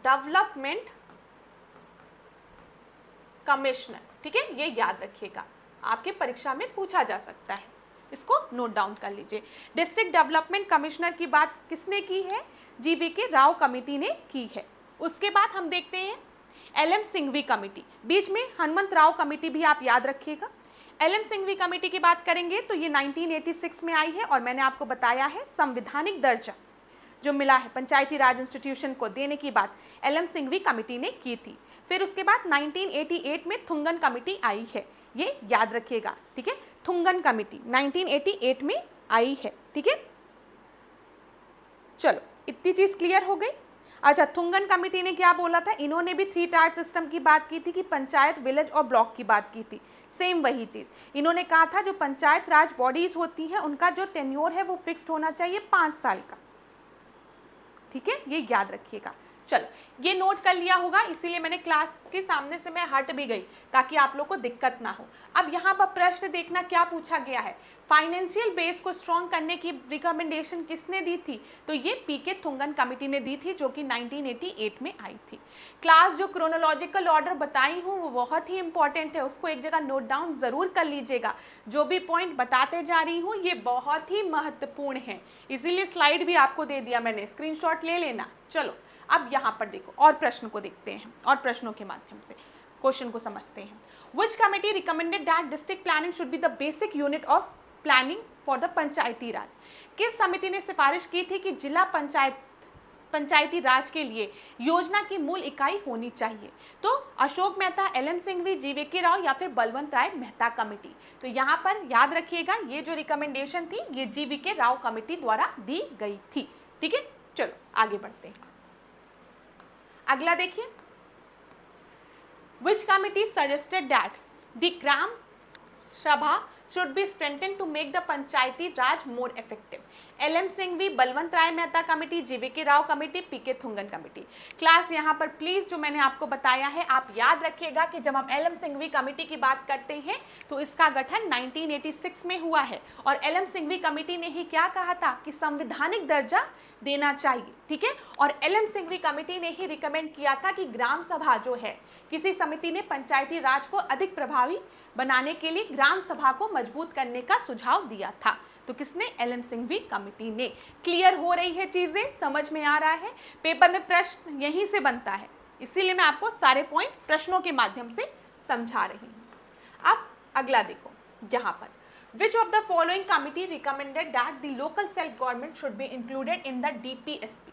डेवलपमेंट कमिश्नर, ठीक है? ये याद रखिएगा, आपके परीक्षा में पूछा जा सकता है, इसको नोट डाउन कर लीजिए। डिस्ट्रिक्ट डेवलपमेंट कमिश्नर की बात किसने की है? जीवीके राव कमेटी ने की है। उसके बाद हम देखते हैं एलएम सिंघवी कमेटी। बीच में हनुमंत राव कमेटी भी आप याद रखिएगा। एलएम सिंघवी कमेटी की बात करेंगे तो ये 1986 में आई है, और मैंने आपको बताया है संवैधानिक दर्जा जो मिला है पंचायती राज इंस्टीट्यूशन को देने की बात एलएम सिंघवी कमेटी ने की थी। फिर उसके बाद 1988 में थुंगन कमेटी आई है, ये याद रखिएगा, ठीक है? थुंगन कमेटी 1988 में आई है, ठीक है? चलो, इतनी चीज क्लियर हो गई। अच्छा, थुंगन कमेटी ने क्या बोला था? इन्होंने भी 3 टायर सिस्टम की बात की थी कि पंचायत, विलेज और ब्लॉक की बात की थी। सेम वही चीज इन्होंने कहा था, जो पंचायत राज बॉडीज होती हैं उनका जो टेन्योर है वो फिक्स्ड होना चाहिए 5 साल का, ठीक है? ये याद रखिएगा। चलो, ये नोट कर लिया होगा, इसीलिए मैंने क्लास के सामने से मैं हट भी गई ताकि आप लोग को दिक्कत ना हो। अब यहाँ पर प्रश्न देखना क्या पूछा गया है। फाइनेंशियल बेस को स्ट्रॉन्ग करने की रिकमेंडेशन किसने दी थी? तो ये पीके थुंगन कमेटी ने दी थी, जो कि 1988 में आई थी। क्लास जो क्रोनोलॉजिकल ऑर्डर बताई हूँ वो बहुत ही इंपॉर्टेंट है, उसको एक जगह नोट डाउन जरूर कर लीजिएगा। जो भी पॉइंट बताते जा रही हूँ ये बहुत ही महत्वपूर्ण है, इसीलिए स्लाइड भी आपको दे दिया मैंने, स्क्रीनशॉट ले लेना। चलो, अब यहाँ पर देखो और प्रश्न को देखते हैं और प्रश्नों के माध्यम से क्वेश्चन को समझते हैं। Which committee recommended that district planning should be the basic unit of planning for the पंचायती राज? किस समिति ने सिफारिश की थी कि जिला पंचायती राज के लिए योजना की मूल इकाई होनी चाहिए? तो अशोक मेहता, एलएम सिंघवी, जीवीके राव या फिर बलवंत राय मेहता कमेटी। तो यहाँ पर याद रखिएगा ये जो रिकमेंडेशन थी ये जीवीके राव कमेटी द्वारा दी गई थी, ठीक है? चलो आगे बढ़ते हैं। अगला देखिए, Which committee suggested that the Gram Sabha should be strengthened to make the Panchayati Raj more effective? L M Singhvi, Balwant Rai Mehta committee, G V K Rao committee, P K Thungon committee. Class यहाँ पर प्लीज जो मैंने आपको बताया है आप याद रखिएगा कि जब हम एलएम सिंघवी कमेटी की बात करते हैं तो इसका गठन 1986 में हुआ है, और एलएम सिंघवी कमेटी ने ही क्या कहा था कि संवैधानिक दर्जा देना चाहिए, ठीक है? और एलएम सिंघवी कमेटी ने ही रिकमेंड किया था कि ग्राम सभा जो है किसी समिति ने पंचायती राज को अधिक प्रभावी बनाने के लिए ग्राम सभा को मजबूत करने का सुझाव दिया था। तो किसने? एल.एम. सिंघवी कमेटी ने। क्लियर हो रही है चीजें, समझ में आ रहा है? पेपर में प्रश्न यहीं से बनता है, इसीलिए मैं आपको सारे पॉइंट प्रश्नों के माध्यम से समझा रही हूँ। अब अगला देखो, यहाँ पर Which of the following committee recommended that the local self government should be included in the DPSP?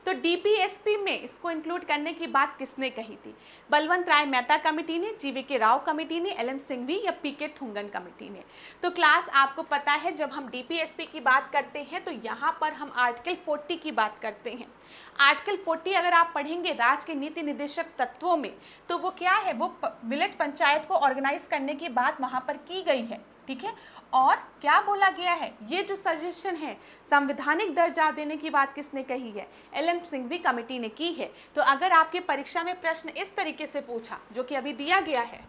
तो DPSP में इसको इंक्लूड करने की बात किसने कही थी? बलवंत राय मेहता कमेटी ने, GVK राव कमेटी ने, एल.एम. सिंघवी या पी.के. ठुंगन कमेटी ने? तो क्लास आपको पता है जब हम DPSP की बात करते हैं तो यहाँ पर हम आर्टिकल 40 की बात करते हैं। आर्टिकल 40 अगर आप पढ़ेंगे राज्य के नीति निर्देशक तत्वों में तो वो क्या है? वो विलेज पंचायत को ऑर्गेनाइज करने की बात वहाँ पर की गई है, ठीक है। और क्या बोला गया है? ये जो सजेशन है संवैधानिक दर्जा देने की बात किसने कही है? एल.एम. सिंघवी कमेटी ने की है। तो अगर आपके परीक्षा में प्रश्न इस तरीके से पूछा जो कि अभी दिया गया है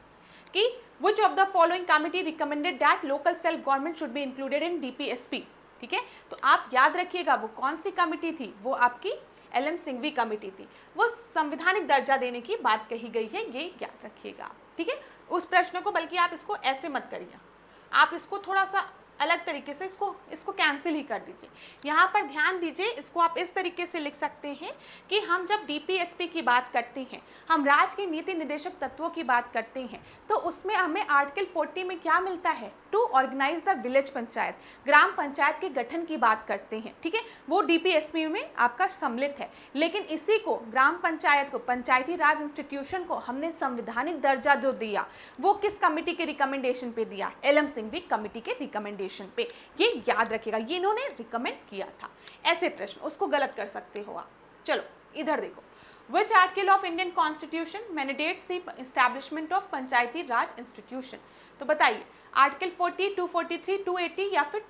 कि which of the following committee recommended that local self government should be included in DPSP, ठीक है, तो आप याद रखिएगा वो कौन सी कमेटी थी? वो आपकी एल.एम. सिंघवी कमेटी थी। वो संवैधानिक दर्जा देने की बात कही गई है, ये याद रखिएगा, ठीक है। उस प्रश्न को बल्कि आप इसको ऐसे मत करिए, आप इसको थोड़ा सा अलग तरीके से इसको कैंसिल ही कर दीजिए। यहाँ पर ध्यान दीजिए, इसको आप इस तरीके से लिख सकते हैं कि हम जब DPSP की बात करते हैं, हम राज्य के नीति निर्देशक तत्वों की बात करते हैं, तो उसमें हमें आर्टिकल 40 में क्या मिलता है? To organise the village panchayat, gram panchayat के गठन की बात करते हैं, ठीक है। वो DPSP में आपका सम्मिलित है। लेकिन इसी को ग्राम पंचायत को, पंचायती राज इंस्टीट्यूशन को हमने संवैधानिक दर्जा जो दिया वो किस कमेटी के रिकमेंडेशन पे दिया? एल.एम. सिंघवी कमेटी के रिकमेंडेशन पे। ये याद रखिएगा, ये इन्होंने रिकमेंड किया था। ऐसे प्रश्न उसको गलत कर सकते हो आप। चलो इधर देखो, Which article of Indian Constitution mandates the establishment of Panchayati Raj institution? तो बताइए आर्टिकल 40, 243, 280 या फिर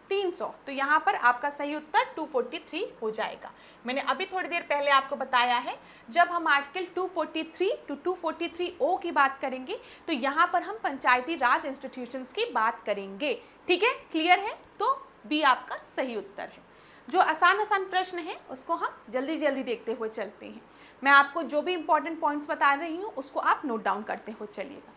300? तो यहाँ पर आपका सही उत्तर 243 हो जाएगा। मैंने अभी थोड़ी देर पहले आपको बताया है जब हम आर्टिकल 243 टू 243O की बात करेंगे तो यहाँ पर हम पंचायती राज इंस्टीट्यूशंस की बात करेंगे, ठीक है। क्लियर है? तो बी आपका सही उत्तर है। जो आसान प्रश्न है उसको हम जल्दी जल्दी देखते हुए चलते हैं। मैं आपको जो भी इंपॉर्टेंट पॉइंट्स बता रही हूँ उसको आप नोट डाउन करते हुए चलिएगा।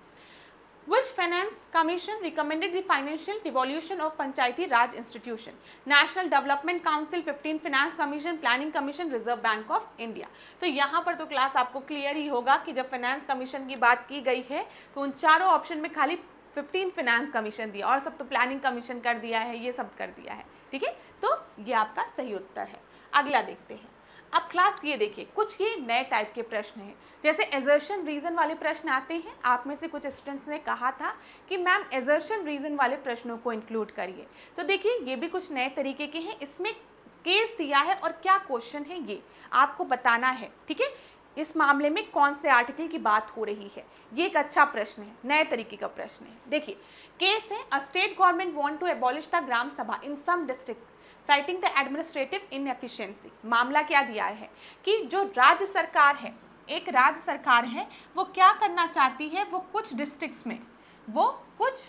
Which finance commission recommended the financial devolution of Panchayati Raj institution? National Development Council, 15 Finance Commission, Planning Commission, Reserve Bank of India। तो यहाँ पर तो क्लास आपको क्लियर ही होगा कि जब फाइनेंस कमीशन की बात की गई है तो उन चारों ऑप्शन में खाली 15 फिनेंस कमीशन दिया और सब तो प्लानिंग कमीशन कर दिया है, ये सब कर दिया है, ठीक है। तो ये आपका सही उत्तर है। अगला देखते हैं। अब क्लास ये देखिए, कुछ ये नए टाइप के प्रश्न हैं, जैसे एजर्शन रीजन वाले प्रश्न आते हैं। आप में से कुछ स्टूडेंट्स ने कहा था कि मैम एजर्शन रीजन वाले प्रश्नों को इंक्लूड करिए। तो देखिए ये भी कुछ नए तरीके के हैं, इसमें केस दिया है और क्या क्वेश्चन है ये आपको बताना है, ठीक है। इस मामले में कौन से आर्टिकल की बात हो रही है, ये एक अच्छा प्रश्न है, नए तरीके का प्रश्न है। देखिए केस है, a state government want to abolish the gram sabha in some district citing the administrative inefficiency. मामला क्या दिया है कि जो राज्य सरकार है, एक राज्य सरकार है, वो क्या करना चाहती है, वो कुछ डिस्ट्रिक्ट्स में, वो कुछ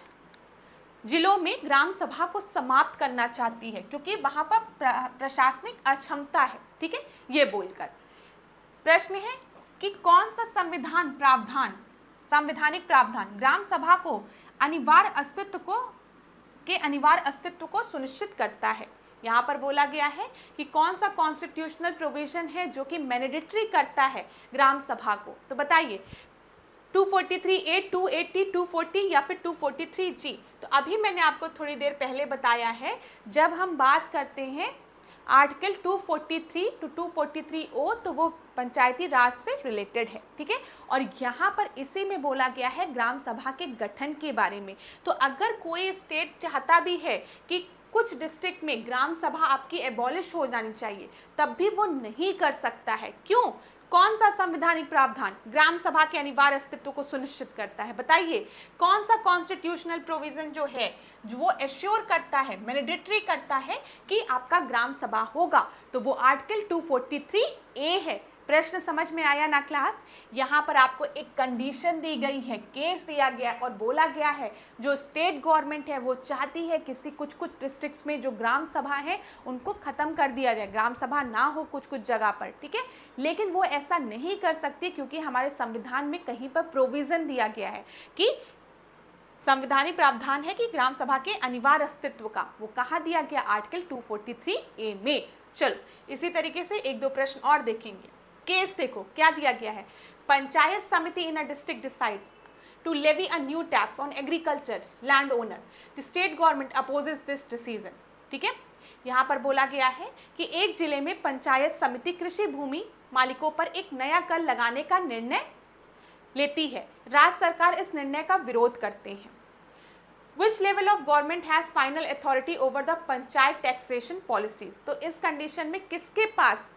जिलों में ग्राम सभा को समाप्त करना चाहती है क्योंकि वहां पर प्रशासनिक अक्षमता है, ठीक है। ये बोलकर प्रश्न है कि कौन सा संवैधानिक प्रावधान ग्राम सभा को अनिवार्य अस्तित्व को सुनिश्चित करता है। यहाँ पर बोला गया है कि कौन सा कॉन्स्टिट्यूशनल प्रोविजन है जो कि मैंडेटरी करता है ग्राम सभा को। तो बताइए 243A, 280, 240 या फिर 243G। तो अभी मैंने आपको थोड़ी देर पहले बताया है जब हम बात करते हैं आर्टिकल 243 टू 243O तो वो पंचायती राज से रिलेटेड है, ठीक है। और यहाँ पर इसी में बोला गया है ग्राम सभा के गठन के बारे में। तो अगर कोई स्टेट चाहता भी है कि कुछ डिस्ट्रिक्ट में ग्राम सभा आपकी एबॉलिश हो जानी चाहिए, तब भी वो नहीं कर सकता है। क्यों? कौन सा संवैधानिक प्रावधान ग्राम सभा के अनिवार्य अस्तित्व को सुनिश्चित करता है? बताइए कौन सा कॉन्स्टिट्यूशनल प्रोविजन जो है जो वो एश्योर करता है, मैंडेटरी करता है कि आपका ग्राम सभा होगा? तो वो आर्टिकल 243A है। प्रश्न समझ में आया ना क्लास? यहाँ पर आपको एक कंडीशन दी गई है, केस दिया गया और बोला गया है जो स्टेट गवर्नमेंट है वो चाहती है किसी कुछ कुछ डिस्ट्रिक्ट्स में जो ग्राम सभा है उनको खत्म कर दिया जाए, ग्राम सभा ना हो कुछ कुछ जगह पर, ठीक है। लेकिन वो ऐसा नहीं कर सकती क्योंकि हमारे संविधान में कहीं पर प्रोविजन दिया गया है कि संवैधानिक प्रावधान है कि ग्राम सभा के अनिवार्य अस्तित्व का, वो कहाँ दिया गया? आर्टिकल 243A में। चलो इसी तरीके से एक दो प्रश्न और देखेंगे। केस देखो क्या दिया गया है, panchayat samiti in a district decide to levy a new tax on agriculture land owner, the state government opposes this decision, ठीक है। यहाँ पर बोला गया है कि एक जिले में पंचायत समिति कृषि भूमि मालिकों पर एक नया कर लगाने का निर्णय लेती है, राज्य सरकार इस निर्णय का विरोध करते हैं। Which level of government has final authority over the panchayat taxation policies? तो इस कंडीशन में किसके पास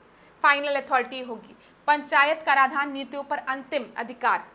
फाइनल अथॉरिटी होगी? पंचायत कराधान नीतियों पर अंतिम अधिकार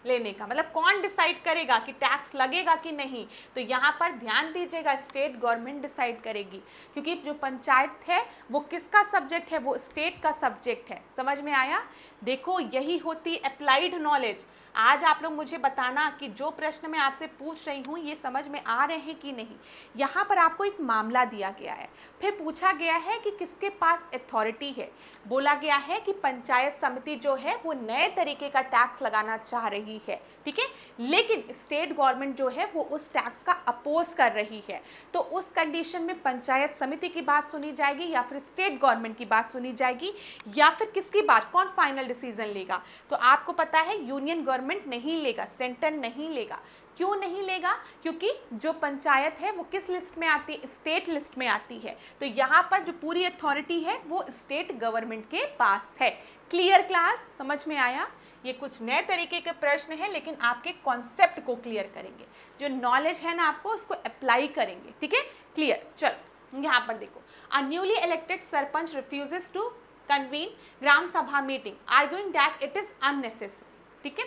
लेने का, मतलब कौन डिसाइड करेगा कि टैक्स लगेगा कि नहीं? तो यहाँ पर ध्यान दीजिएगा, स्टेट गवर्नमेंट डिसाइड करेगी, क्योंकि जो पंचायत है वो किसका सब्जेक्ट है? वो स्टेट का सब्जेक्ट है। समझ में आया? देखो यही होती अप्लाइड नॉलेज। आज आप लोग मुझे बताना कि जो प्रश्न मैं आपसे पूछ रही हूँ ये समझ में आ रहे हैं कि नहीं। यहाँ पर आपको एक मामला दिया गया है, फिर पूछा गया है कि किसके पास अथॉरिटी है। बोला गया है कि पंचायत समिति जो है वो नए तरीके का टैक्स लगाना चाह रही है, ठीक है, लेकिन स्टेट गवर्नमेंट जो है वो उस टैक्स का अपोज कर रही है। तो उस कंडीशन में पंचायत समिति की बात सुनी जाएगी या फिर स्टेट गवर्नमेंट की बात सुनी जाएगी या फिर किसकी बात? कौन फाइनल डिसीजन लेगा? तो आपको पता है यूनियन गवर्नमेंट नहीं लेगा, सेंटर नहीं लेगा। क्यों नहीं लेगा? क्योंकि जो पंचायत है वो किस लिस्ट में आती है? स्टेट लिस्ट में आती है। तो यहाँ पर जो पूरी अथॉरिटी है वो स्टेट गवर्नमेंट के पास है। Clear class? समझ में आया? ये कुछ नए तरीके के प्रश्न है लेकिन आपके कॉन्सेप्ट को क्लियर करेंगे, जो नॉलेज है ना आपको उसको अप्लाई करेंगे, ठीक है। क्लियर? चलो यहाँ पर देखो, a newly elected sarpanch refuses to convene gram sabha meeting arguing that it is unnecessary, ठीक है।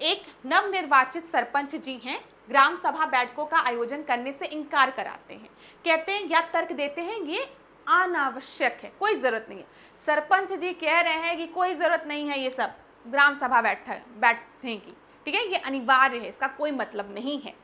एक नवनिर्वाचित सरपंच जी हैं, ग्राम सभा बैठकों का आयोजन करने से इनकार कराते हैं, कहते हैं या तर्क देते हैं ये अनावश्यक है, कोई जरूरत नहीं है। सरपंच जी कह रहे हैं कि कोई जरूरत नहीं है ये सब ग्राम सभा बैठने की, ठीक है, ये अनिवार्य है, इसका कोई मतलब नहीं है।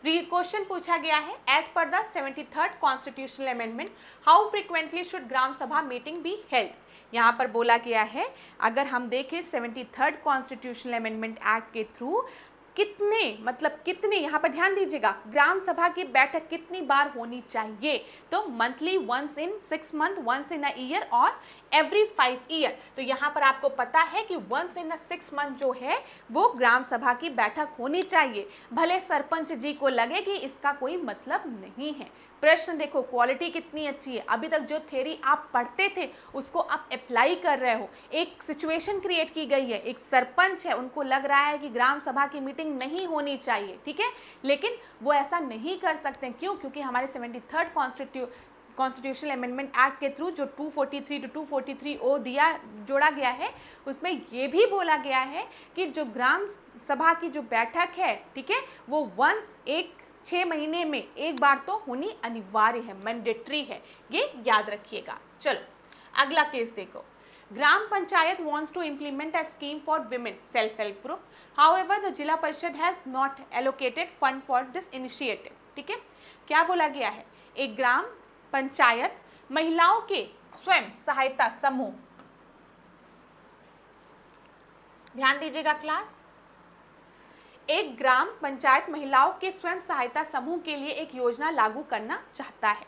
क्वेश्चन पूछा गया है, as per the 73rd constitutional amendment how frequently should gram sabha meeting be held? यहाँ पर बोला गया है, अगर हम देखें 73rd कॉन्स्टिट्यूशनल अमेंडमेंट एक्ट के थ्रू कितने यहाँ पर ध्यान दीजिएगा, ग्राम सभा की बैठक कितनी बार होनी चाहिए? तो monthly, once in 6 month, once in a year और एवरी 5 ईयर। तो यहाँ पर आपको पता है कि वंस इन अ 6 मंथ जो है वो ग्राम सभा की बैठक होनी चाहिए, भले सरपंच जी को लगे कि इसका कोई मतलब नहीं है। प्रश्न देखो, क्वालिटी कितनी अच्छी है। अभी तक जो थ्योरी आप पढ़ते थे उसको आप अप्लाई कर रहे हो। एक सिचुएशन क्रिएट की गई है, एक सरपंच है, उनको लग रहा है कि ग्राम सभा की मीटिंग नहीं होनी चाहिए, ठीक है, लेकिन वो ऐसा नहीं कर सकते। क्यों? क्योंकि हमारे 73rd कॉन्स्टिट्यूशनल अमेंडमेंट एक्ट के थ्रू जो 243 टू 243O जोड़ा गया है, उसमें ये भी बोला गया है कि जो ग्राम सभा की जो बैठक है, ठीक है, वो वंस 6 महीने में एक बार तो होनी अनिवार्य है, मैंडेटरी है, ये याद रखिएगा। चलो अगला केस देखो, ग्राम panchayat wants to implement a scheme for women self-help group. However, the जिला परिषद has not allocated fund for this initiative. ठीक है, क्या बोला गया है? एक ग्राम पंचायत महिलाओं के स्वयं सहायता समूह, ध्यान दीजिएगा क्लास, एक ग्राम पंचायत महिलाओं के स्वयं सहायता समूह के लिए एक योजना लागू करना चाहता है।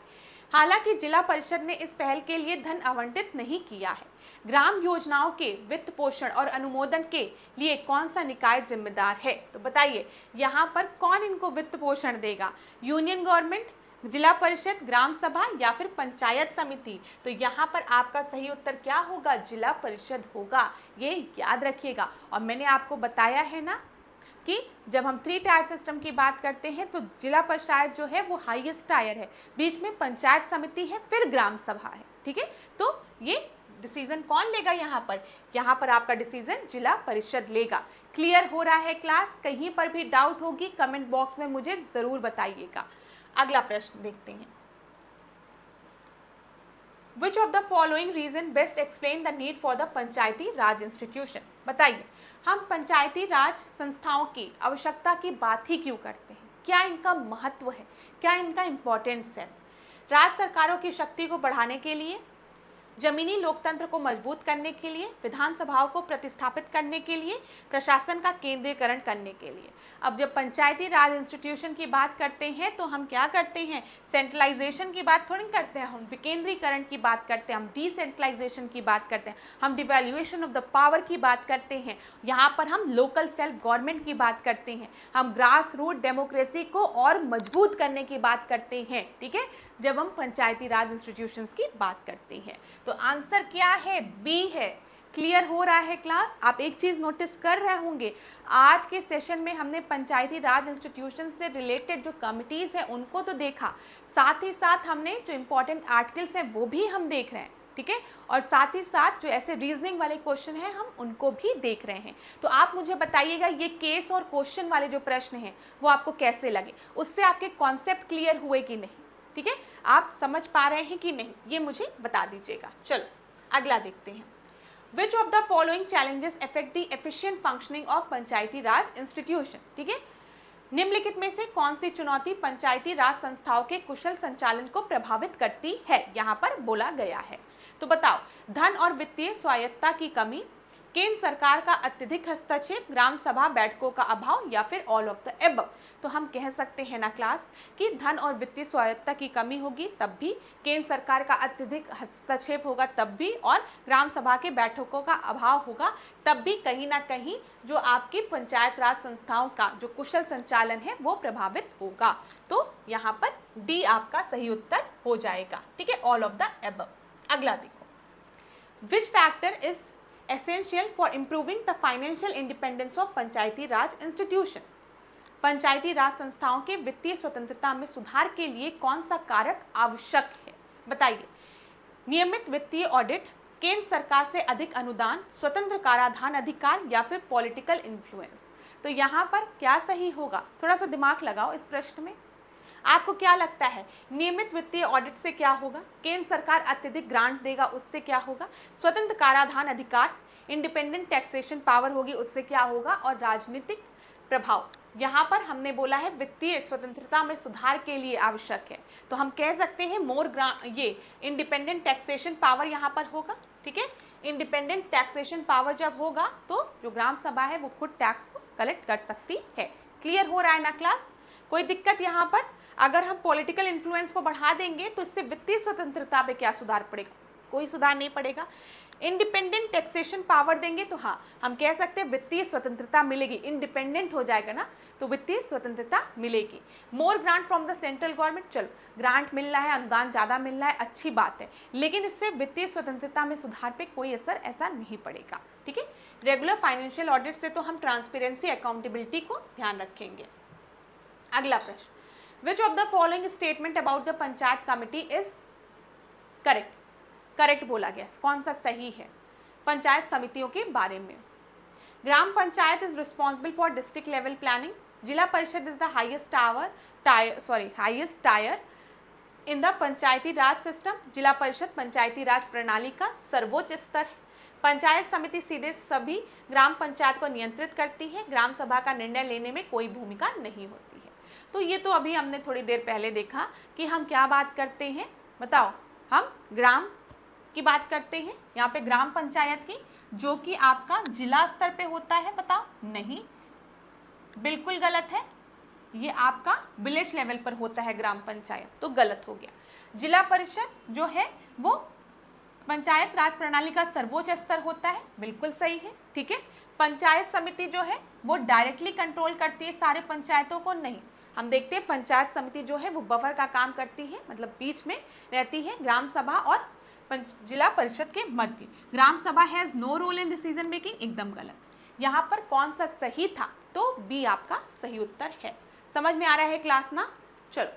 हालांकि जिला परिषद ने इस पहल के लिए धन आवंटित नहीं किया है। ग्राम योजनाओं के वित्त पोषण और अनुमोदन के लिए कौन सा निकाय जिम्मेदार है? तो बताइए यहाँ पर कौन इनको वित्त पोषण देगा? यूनियन गवर्नमेंट, जिला परिषद, ग्राम सभा या फिर पंचायत समिति? तो यहाँ पर आपका सही उत्तर क्या होगा? जिला परिषद होगा, ये याद रखिएगा। और मैंने आपको बताया है ना कि जब हम 3 टायर सिस्टम की बात करते हैं तो जिला पंचायत जो है वो हाईएस्ट टायर है, बीच में पंचायत समिति है, फिर ग्राम सभा है, ठीक है। तो ये डिसीजन कौन लेगा यहाँ पर? यहाँ पर आपका डिसीजन जिला परिषद लेगा। क्लियर हो रहा है क्लास? कहीं पर भी डाउट होगी कमेंट बॉक्स में मुझे ज़रूर बताइएगा। अगला प्रश्न देखते हैं। Which of the following reason best explain the need for the Panchayati Raj institution. बताइए, हम पंचायती राज संस्थाओं की आवश्यकता की बात ही क्यों करते हैं, क्या इनका महत्व है, क्या इनका इम्पोर्टेंस है। राज्य सरकारों की शक्ति को बढ़ाने के लिए, जमीनी लोकतंत्र को मजबूत करने के लिए, विधानसभाओं को प्रतिस्थापित करने के लिए, प्रशासन का केंद्रीकरण करने के लिए। अब जब पंचायती राज इंस्टीट्यूशन की बात करते हैं तो हम क्या करते हैं, सेंट्रलाइजेशन की बात थोड़ी करते हैं, हम विकेंद्रीकरण की बात करते हैं, हम डिसेंट्रलाइजेशन की बात करते हैं, हम डिवैल्यूएशन ऑफ द पावर की बात करते हैं, यहाँ पर हम लोकल सेल्फ गवर्नमेंट की बात करते हैं, हम ग्रास रूट डेमोक्रेसी को और मजबूत करने की बात करते हैं। ठीक है, जब हम पंचायती राज इंस्टीट्यूशंस की बात करते हैं तो आंसर क्या है, बी है। क्लियर हो रहा है क्लास। आप एक चीज नोटिस कर रहे होंगे, आज के सेशन में हमने पंचायती राज इंस्टीट्यूशन से रिलेटेड जो कमिटीज है उनको तो देखा, साथ ही साथ हमने जो इंपॉर्टेंट आर्टिकल्स हैं वो भी हम देख रहे हैं। ठीक है, और साथ ही साथ जो ऐसे रीजनिंग वाले क्वेश्चन हैं हम उनको भी देख रहे हैं। तो आप मुझे बताइएगा ये केस और क्वेश्चन वाले जो प्रश्न हैं वो आपको कैसे लगे, उससे आपके कॉन्सेप्ट क्लियर हुए कि नहीं। ठीक है, आप समझ पा रहे हैं कि नहीं, ये मुझे बता दीजिएगा। चलो अगला देखते हैं। Which of the following challenges affect the efficient functioning of Panchayati Raj institution. ठीक है, निम्नलिखित में से कौन सी चुनौती पंचायती राज संस्थाओं के कुशल संचालन को प्रभावित करती है, यहाँ पर बोला गया है। तो बताओ, धन और वित्तीय स्वायत्तता की कमी, केंद्र सरकार का अत्यधिक हस्तक्षेप, ग्राम सभा बैठकों का अभाव, या फिर ऑल ऑफ द एबव। तो हम कह सकते हैं ना क्लास कि धन और वित्तीय स्वायत्तता की कमी होगी तब भी, केंद्र सरकार का अत्यधिक हस्तक्षेप होगा तब भी, और ग्राम सभा के बैठकों का अभाव होगा तब भी कहीं ना कहीं जो आपकी पंचायत राज संस्थाओं का जो कुशल संचालन है वो प्रभावित होगा। तो यहाँ पर डी आपका सही उत्तर हो जाएगा। ठीक है, ऑल ऑफ द एबव। अगला देखो, which factor is essential for improving the financial independence of Panchayati Raj institution. Panchayati Raj संस्थाओं के वित्तीय स्वतंत्रता में सुधार के लिए कौन सा कारक आवश्यक है, बताइए। नियमित वित्तीय ऑडिट, केंद्र सरकार से अधिक अनुदान, स्वतंत्र कराधान अधिकार, या फिर पॉलिटिकल इन्फ्लुएंस। तो यहाँ पर क्या सही होगा, थोड़ा सा दिमाग लगाओ इस प्रश्न में। आपको क्या लगता है, नियमित वित्तीय ऑडिट से क्या होगा, केंद्र सरकार अत्यधिक ग्रांट देगा उससे क्या होगा, स्वतंत्र कराधान अधिकार, इंडिपेंडेंट टैक्सेशन पावर होगी उससे क्या होगा, और राजनीतिक प्रभाव। यहाँ पर हमने बोला है वित्तीय स्वतंत्रता में सुधार के लिए आवश्यक है, तो हम कह सकते हैं ये इंडिपेंडेंट टैक्सेशन पावर यहाँ पर होगा। ठीक है, इंडिपेंडेंट टैक्सेशन पावर जब होगा तो जो ग्राम सभा है वो खुद टैक्स को कलेक्ट कर सकती है। क्लियर हो रहा है ना क्लास, कोई दिक्कत यहाँ पर। अगर हम पॉलिटिकल इन्फ्लुएंस को बढ़ा देंगे तो इससे वित्तीय स्वतंत्रता पे क्या सुधार पड़ेगा, कोई सुधार नहीं पड़ेगा। इंडिपेंडेंट टैक्सेशन पावर देंगे तो हाँ, हम कह सकते हैं वित्तीय स्वतंत्रता मिलेगी, इंडिपेंडेंट हो जाएगा ना तो वित्तीय स्वतंत्रता मिलेगी। More grant from the central government, चलो ग्रांट मिल रहा है, अनुदान ज़्यादा मिल रहा है, अच्छी बात है, लेकिन इससे वित्तीय स्वतंत्रता में सुधार पे कोई असर ऐसा नहीं पड़ेगा। ठीक है, रेगुलर फाइनेंशियल ऑडिट से तो हम ट्रांसपेरेंसी अकाउंटेबिलिटी को ध्यान रखेंगे। अगला प्रश्न, विच of the following statement about the panchayat committee is correct. Correct बोला गया, कौन सा सही है पंचायत समितियों के बारे में। Gram panchayat is responsible for district level planning, zila parishad is the highest tier in the Panchayati Raj system, zila parishad पंचायती राज प्रणाली का सर्वोच्च स्तर है। पंचायत समिति सीधे सभी ग्राम पंचायत को नियंत्रित करती है, ग्राम सभा का निर्णय लेने में कोई भूमिका नहीं होती है। तो ये तो अभी हमने थोड़ी देर पहले देखा कि हम क्या बात करते हैं, बताओ, हम ग्राम की बात करते हैं, यहाँ पे ग्राम पंचायत की, जो कि आपका जिला स्तर पे होता है। बताओ, नहीं, बिल्कुल गलत है, ये आपका विलेज लेवल पर होता है ग्राम पंचायत, तो गलत हो गया। जिला परिषद जो है वो पंचायत राज प्रणाली का सर्वोच्च स्तर होता है, बिल्कुल सही है। ठीक है, पंचायत समिति जो है वो डायरेक्टली कंट्रोल करती है सारे पंचायतों को, नहीं, हम देखते हैं पंचायत समिति जो है वो बफर का काम करती है, मतलब बीच में रहती है ग्राम सभा और जिला परिषद के मध्य। Gram Sabha has no role in decision making, एकदम गलत। यहाँ पर कौन सा सही था, तो बी आपका सही उत्तर है। समझ में आ रहा है क्लास ना। चलो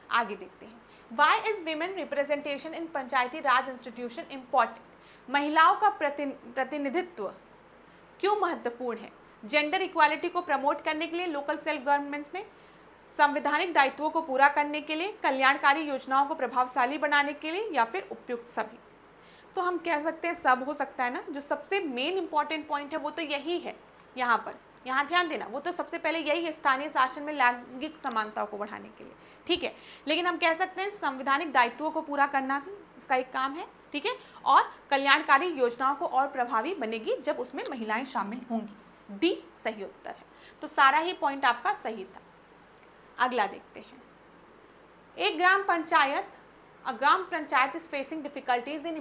आगे देखते हैं। Why is women representation in Panchayati Raj institution important. महिलाओं का प्रतिनिधित्व क्यों महत्वपूर्ण है। जेंडर इक्वालिटी को प्रमोट करने के लिए लोकल सेल्फ गवर्नमेंट्स में संवैधानिक दायित्वों को पूरा करने के लिए, कल्याणकारी योजनाओं को प्रभावशाली बनाने के लिए, या फिर उपयुक्त सभी। तो हम कह सकते हैं सब हो सकता है ना। जो सबसे मेन इंपॉर्टेंट पॉइंट है वो तो यही है। यहाँ ध्यान देना, वो तो सबसे पहले यही है, स्थानीय शासन में लैंगिक समानता को बढ़ाने के लिए, ठीक है। लेकिन हम कह सकते हैं संवैधानिक दायित्वों को पूरा करना भी इसका एक काम है, ठीक है। और कल्याणकारी योजनाओं को और प्रभावी बनेगी जब उसमें महिलाएं शामिल होंगी। डी सही उत्तर है। तो सारा ही पॉइंट आपका सही था। अगला देखते हैं। एक ग्राम panchayat, a gram panchayat is facing difficulties in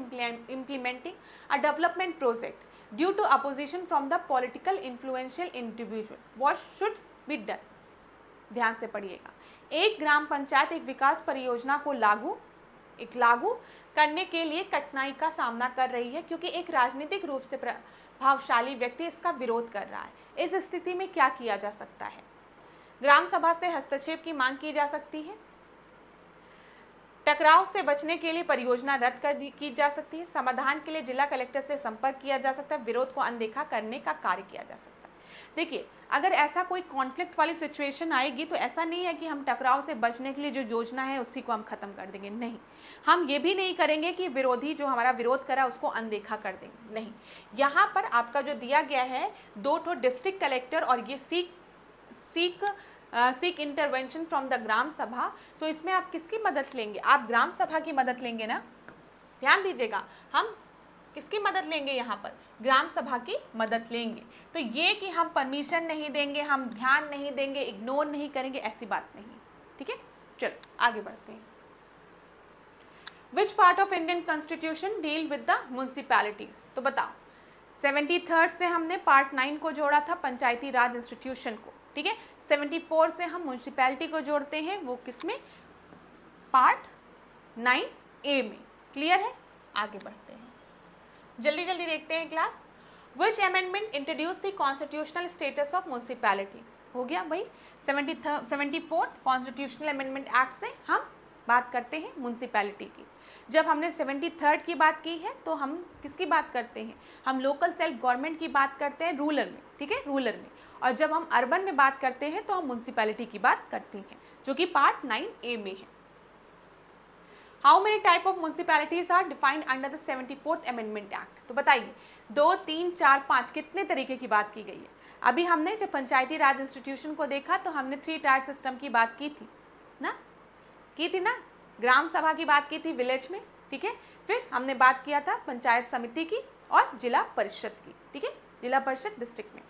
implementing a development project due to opposition from the political influential individual. What should be done? ध्यान से पढ़िएगा। एक ग्राम पंचायत एक विकास परियोजना को लागू करने के लिए कठिनाई का सामना कर रही है क्योंकि एक राजनीतिक रूप से प्रभावशाली व्यक्ति इसका विरोध कर रहा है। इस स्थिति में क्या किया जा सकता है? ग्राम सभा से हस्तक्षेप की मांग की जा सकती है। टकराव से बचने के लिए परियोजना रद्द की जा सकती है। समाधान के लिए जिला कलेक्टर से संपर्क किया जा सकता है। विरोध को अनदेखा करने का कार्य किया जा सकता है। देखिए, अगर ऐसा कोई कॉन्फ्लिक्ट वाली सिचुएशन आएगी तो ऐसा नहीं है कि हम टकराव से बचने के लिए जो योजना है उसी को हम खत्म कर देंगे, नहीं। हम ये भी नहीं करेंगे कि विरोधी जो हमारा विरोध करा उसको अनदेखा कर देंगे, नहीं। यहाँ पर आपका जो दिया गया है 2 डिस्ट्रिक्ट कलेक्टर और ये seek intervention from the gram सभा, तो इसमें आप किसकी मदद लेंगे? आप ग्राम सभा की मदद लेंगे ना। ध्यान दीजिएगा, हम किसकी मदद लेंगे? यहाँ पर ग्राम सभा की मदद लेंगे। तो ये कि हम परमिशन नहीं देंगे, हम ध्यान नहीं देंगे, इग्नोर नहीं करेंगे, ऐसी बात नहीं, ठीक है। चलो आगे बढ़ते हैं। Which part of Indian constitution deal with the municipalities? तो बताओ, 73 से हमने पार्ट 9 को जोड़ा था, पंचायती राज इंस्टीट्यूशन को, ठीक है। 74 से हम म्यूनिसिपैलिटी को जोड़ते हैं, वो किसमें? पार्ट 9A में। क्लियर है? आगे बढ़ते हैं, जल्दी जल्दी देखते हैं class. Which amendment introduce the constitutional status of municipality? हो गया भाई, 74th कॉन्स्टिट्यूशनल अमेंडमेंट एक्ट से हम बात करते हैं म्यूनिसिपैलिटी की। जब हमने 73rd की बात की है तो हम किसकी बात करते हैं? हम लोकल सेल्फ गवर्नमेंट की बात करते हैं, रूरल में, ठीक है, रूरल में। और जब हम अर्बन में बात करते हैं तो हम म्यूनिसिपैलिटी की बात करते हैं, जो कि पार्ट 9A में है। How many type of municipalities are defined under the 74th amendment act? तो बताइए, 2, 3, 4, 5 कितने तरीके की बात की गई है? अभी हमने जब पंचायती राज इंस्टीट्यूशन को देखा तो हमने 3 टायर सिस्टम की बात की थी ना, ग्राम सभा की बात की थी विलेज में, ठीक है। फिर हमने बात किया था पंचायत समिति की और जिला परिषद की, ठीक है, जिला परिषद डिस्ट्रिक्ट में।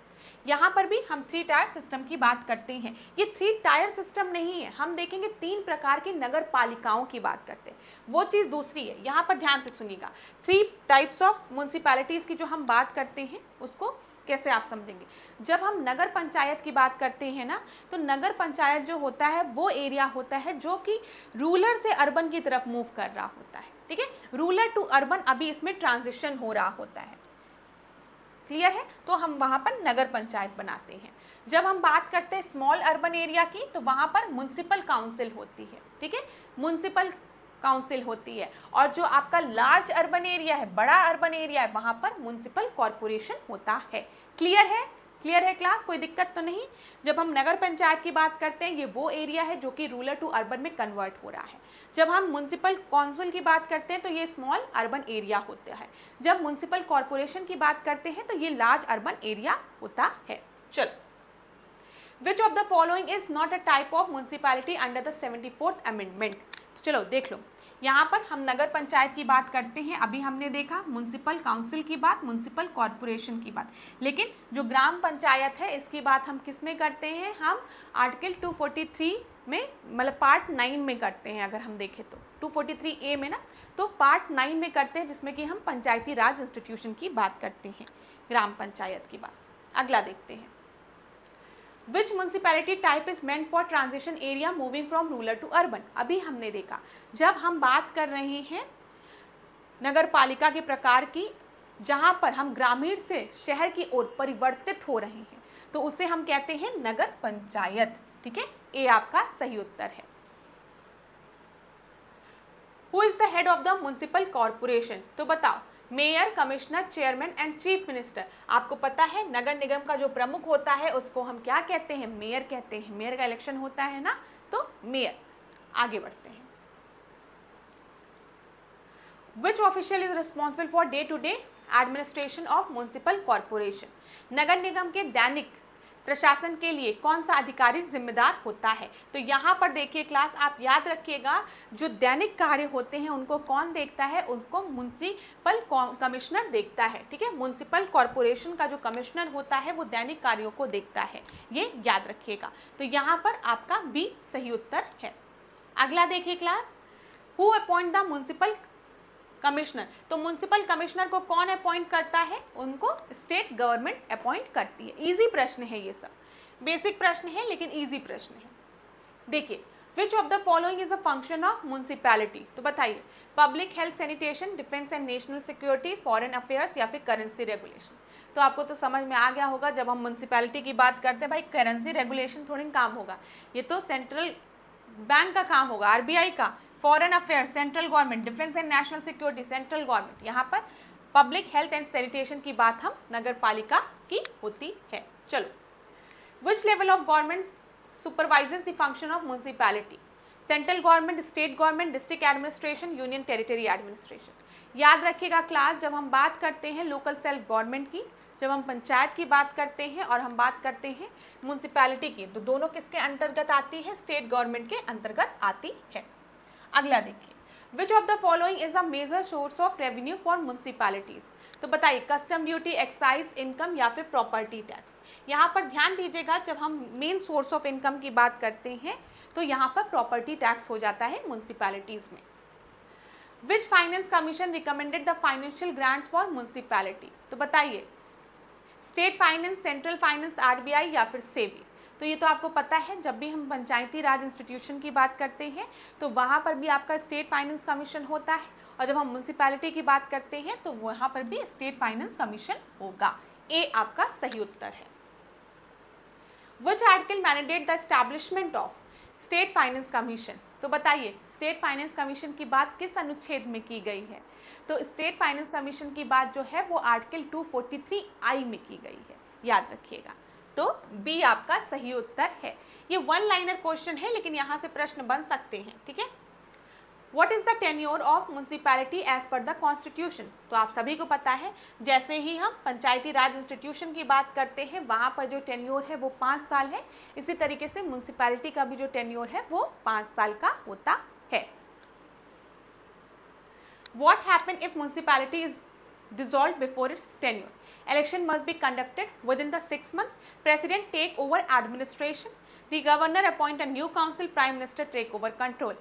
यहाँ पर भी हम 3 टायर सिस्टम की बात करते हैं। ये 3 टायर सिस्टम नहीं है, हम देखेंगे 3 प्रकार की नगर पालिकाओं की बात करते हैं, वो चीज़ दूसरी है। यहाँ पर ध्यान से सुनिएगा, 3 टाइप्स ऑफ म्यूनिसिपैलिटीज़ की जो हम बात करते हैं उसको कैसे आप समझेंगे। जब हम नगर पंचायत की बात करते हैं ना, तो नगर पंचायत जो होता है वो एरिया होता है जो कि रूरल से अर्बन की तरफ मूव कर रहा होता है, ठीक है। रूरल टू अर्बन अभी इसमें ट्रांजिशन हो रहा होता है। क्लियर है? तो हम वहाँ पर नगर पंचायत बनाते हैं। जब हम बात करते हैं स्मॉल अर्बन एरिया की तो वहाँ पर म्युनिसिपल काउंसिल होती है, ठीक है, म्युनिसिपल काउंसिल होती है। और जो आपका लार्ज अर्बन एरिया है, बड़ा अर्बन एरिया है, वहाँ पर म्युनिसिपल कॉरपोरेशन होता है। क्लियर है? क्लियर है क्लास? कोई दिक्कत तो नहीं? जब हम नगर पंचायत की बात करते हैं, ये वो एरिया है जो कि रूरल टू अर्बन में कन्वर्ट हो रहा है। जब हम म्युनिसिपल काउंसिल की बात करते हैं तो ये स्मॉल अर्बन एरिया होता है। जब म्युनिसिपल कॉरपोरेशन की बात करते हैं तो ये लार्ज अर्बन एरिया होता है। चलो, विच of the following is not a type of municipality under the 74th amendment? तो चलो देख लो, यहाँ पर हम नगर पंचायत की बात करते हैं, अभी हमने देखा म्युनिसिपल काउंसिल की बात, म्युनिसिपल कॉरपोरेशन की बात। लेकिन जो ग्राम पंचायत है इसकी बात हम किस में करते हैं? हम आर्टिकल 243 में, मतलब पार्ट 9 में करते हैं। अगर हम देखें तो 243A में ना, तो पार्ट 9 में करते हैं, जिसमें कि हम पंचायती राज इंस्टीट्यूशन की बात करते हैं, ग्राम पंचायत की बात। अगला देखते हैं, Which municipality type is meant for transition area moving from rural to urban? अभी हमने देखा, जब हम बात कर रहे हैं नगर पालिका के प्रकार की, जहाँ पर हम ग्रामीण से शहर की ओर परिवर्तित हो रहे हैं, तो उसे हम कहते हैं नगर पंचायत, ठीक है। ये आपका सही उत्तर है। Who is the head of the municipal corporation? तो बताओ, mayor, commissioner, chairman and chief minister. आपको पता है नगर निगम का जो प्रमुख होता है उसको हम क्या कहते हैं? मेयर कहते हैं। मेयर का इलेक्शन होता है ना, तो मेयर। आगे बढ़ते हैं। Which official is responsible for day-to-day administration of municipal corporation? नगर निगम के दैनिक प्रशासन के लिए कौन सा अधिकारी जिम्मेदार होता है? तो यहाँ पर देखिए क्लास, आप याद रखिएगा, जो दैनिक कार्य होते हैं उनको कौन देखता है? उनको म्युनिसिपल कमिश्नर देखता है। ठीक है, म्युनिसिपल कॉरपोरेशन का जो कमिश्नर होता है वो दैनिक कार्यों को देखता है, ये याद रखिएगा। तो यहाँ पर आपका बी सही उत्तर है। अगला देखिए class, who appoint the municipal commissioner. तो म्युनिसिपल कमिश्नर को कौन अपॉइंट करता है? उनको स्टेट गवर्नमेंट अपॉइंट करती है। इजी प्रश्न है, ये सब बेसिक प्रश्न है लेकिन इजी प्रश्न है। देखिए, which of the following is a function of municipality? तो बताइए, public health, sanitation, defence and national security, foreign affairs या फिर करेंसी रेगुलेशन। तो आपको तो समझ में आ गया होगा, जब हम म्युनिसिपैलिटी की बात करते हैं भाई, करेंसी रेगुलेशन थोड़ी काम होगा, ये तो सेंट्रल बैंक का काम होगा, आरबीआई का। Foreign affairs central government, defence and national security central government. यहाँ पर पब्लिक हेल्थ एंड सैनिटेशन की बात हम नगर पालिका की होती है। चलो, विच level of government supervises the function of municipality? Central government, state government, district administration, union territory administration. याद रखिएगा क्लास, जब हम बात करते हैं लोकल सेल्फ गवर्नमेंट की, जब हम पंचायत की बात करते हैं और हम बात करते हैं म्युनिसिपैलिटी की, तो दोनों किसके अंतर्गत आती है? स्टेट गवर्नमेंट के अंतर्गत आती है। अगला देखिए, which of the following is a major source of revenue for municipalities? तो बताइए, कस्टम ड्यूटी, एक्साइज इनकम या फिर प्रॉपर्टी टैक्स। यहाँ पर ध्यान दीजिएगा, जब हम मेन सोर्स ऑफ इनकम की बात करते हैं तो यहाँ पर प्रॉपर्टी टैक्स हो जाता है म्युनिसिपैलिटीज में। Which finance commission recommended the financial grants for municipality? तो बताइए, state finance, central finance, RBI या फिर सेबी। तो ये तो आपको पता है, जब भी हम पंचायती राज इंस्टीट्यूशन की बात करते हैं तो वहाँ पर भी आपका स्टेट फाइनेंस कमीशन होता है, और जब हम म्युनिसिपैलिटी की बात करते हैं तो वहाँ पर भी स्टेट फाइनेंस कमीशन होगा। ए आपका सही उत्तर है। Which article mandate the establishment of state finance commission? तो बताइए, स्टेट फाइनेंस कमीशन की बात किस अनुच्छेद में की गई है? तो स्टेट फाइनेंस कमीशन की बात जो है वो आर्टिकल 243I में की गई है, याद रखिएगा। तो बी आपका सही उत्तर है। ये वन लाइनर क्वेश्चन है लेकिन यहाँ से प्रश्न बन सकते हैं। ठीक है, what is the tenure of municipality as per the constitution? तो आप सभी को पता है, जैसे ही हम पंचायती राज इंस्टीट्यूशन की बात करते हैं वहाँ पर जो टेन्योर है वो 5 साल है, इसी तरीके से म्युनिसिपैलिटी का भी जो टेन्योर है वो 5 साल का होता है। What happen if municipality is dissolved before its tenure? Election must be conducted within the 6 months. President take over administration. The governor appoint a new council. Prime minister take over control.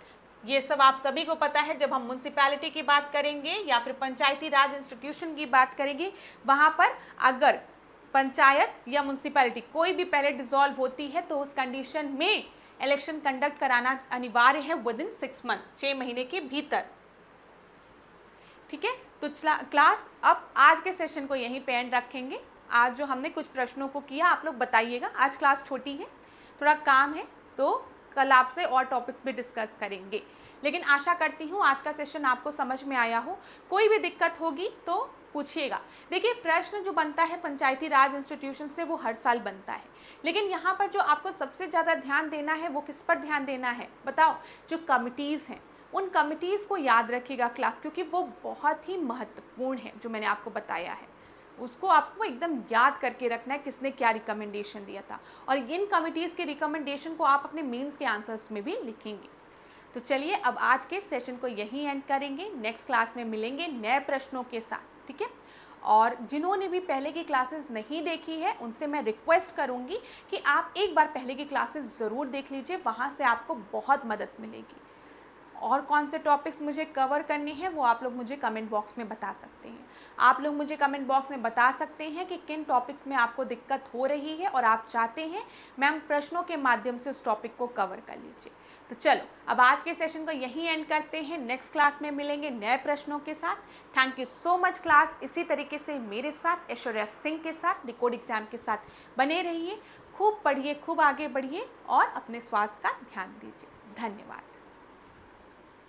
ये सब आप सभी को पता है। जब हम municipality की बात करेंगे या फिर पंचायती राज इंस्टीट्यूशन की बात करेंगे, वहाँ पर अगर पंचायत या म्युनिसिपैलिटी कोई भी पहले डिसॉल्व होती है तो उस कंडीशन में इलेक्शन कंडक्ट कराना अनिवार्य है विदिन 6 मंथ, 6 महीने के भीतर। ठीक है, तो क्लास अब आज के सेशन को यहीं पे एंड रखेंगे। आज जो हमने कुछ प्रश्नों को किया आप लोग बताइएगा। आज क्लास छोटी है, थोड़ा काम है, तो कल आपसे और टॉपिक्स भी डिस्कस करेंगे। लेकिन आशा करती हूँ आज का सेशन आपको समझ में आया हो। कोई भी दिक्कत होगी तो पूछिएगा। देखिए, प्रश्न जो बनता है पंचायती राज इंस्टीट्यूशन से वो हर साल बनता है, लेकिन यहाँ पर जो आपको सबसे ज़्यादा ध्यान देना है वो किस पर ध्यान देना है बताओ? जो कमिटीज़ हैं उन कमिटीज़ को याद रखिएगा क्लास, क्योंकि वो बहुत ही महत्वपूर्ण है। जो मैंने आपको बताया है उसको आपको एकदम याद करके रखना है, किसने क्या रिकमेंडेशन दिया था, और इन कमिटीज़ के रिकमेंडेशन को आप अपने मेंस के आंसर्स में भी लिखेंगे। तो चलिए अब आज के सेशन को यहीं एंड करेंगे। नेक्स्ट क्लास में मिलेंगे नए प्रश्नों के साथ। ठीक है, और जिन्होंने भी पहले की क्लासेस नहीं देखी है उनसे मैं रिक्वेस्ट करूँगी कि आप एक बार पहले की क्लासेस ज़रूर देख लीजिए, वहाँ से आपको बहुत मदद मिलेगी। और कौन से टॉपिक्स मुझे कवर करने हैं वो आप लोग मुझे कमेंट बॉक्स में बता सकते हैं। आप लोग मुझे कमेंट बॉक्स में बता सकते हैं कि किन टॉपिक्स में आपको दिक्कत हो रही है और आप चाहते हैं मैम प्रश्नों के माध्यम से उस टॉपिक को कवर कर लीजिए। तो चलो अब आज के सेशन को यहीं एंड करते हैं। नेक्स्ट क्लास में मिलेंगे नए प्रश्नों के साथ। Thank you so much class. इसी तरीके से मेरे साथ ऐश्वर्या सिंह के साथ डिकोड एग्जाम के साथ बने रहिए। खूब पढ़िए, खूब आगे बढ़िए और अपने स्वास्थ्य का ध्यान दीजिए। धन्यवाद।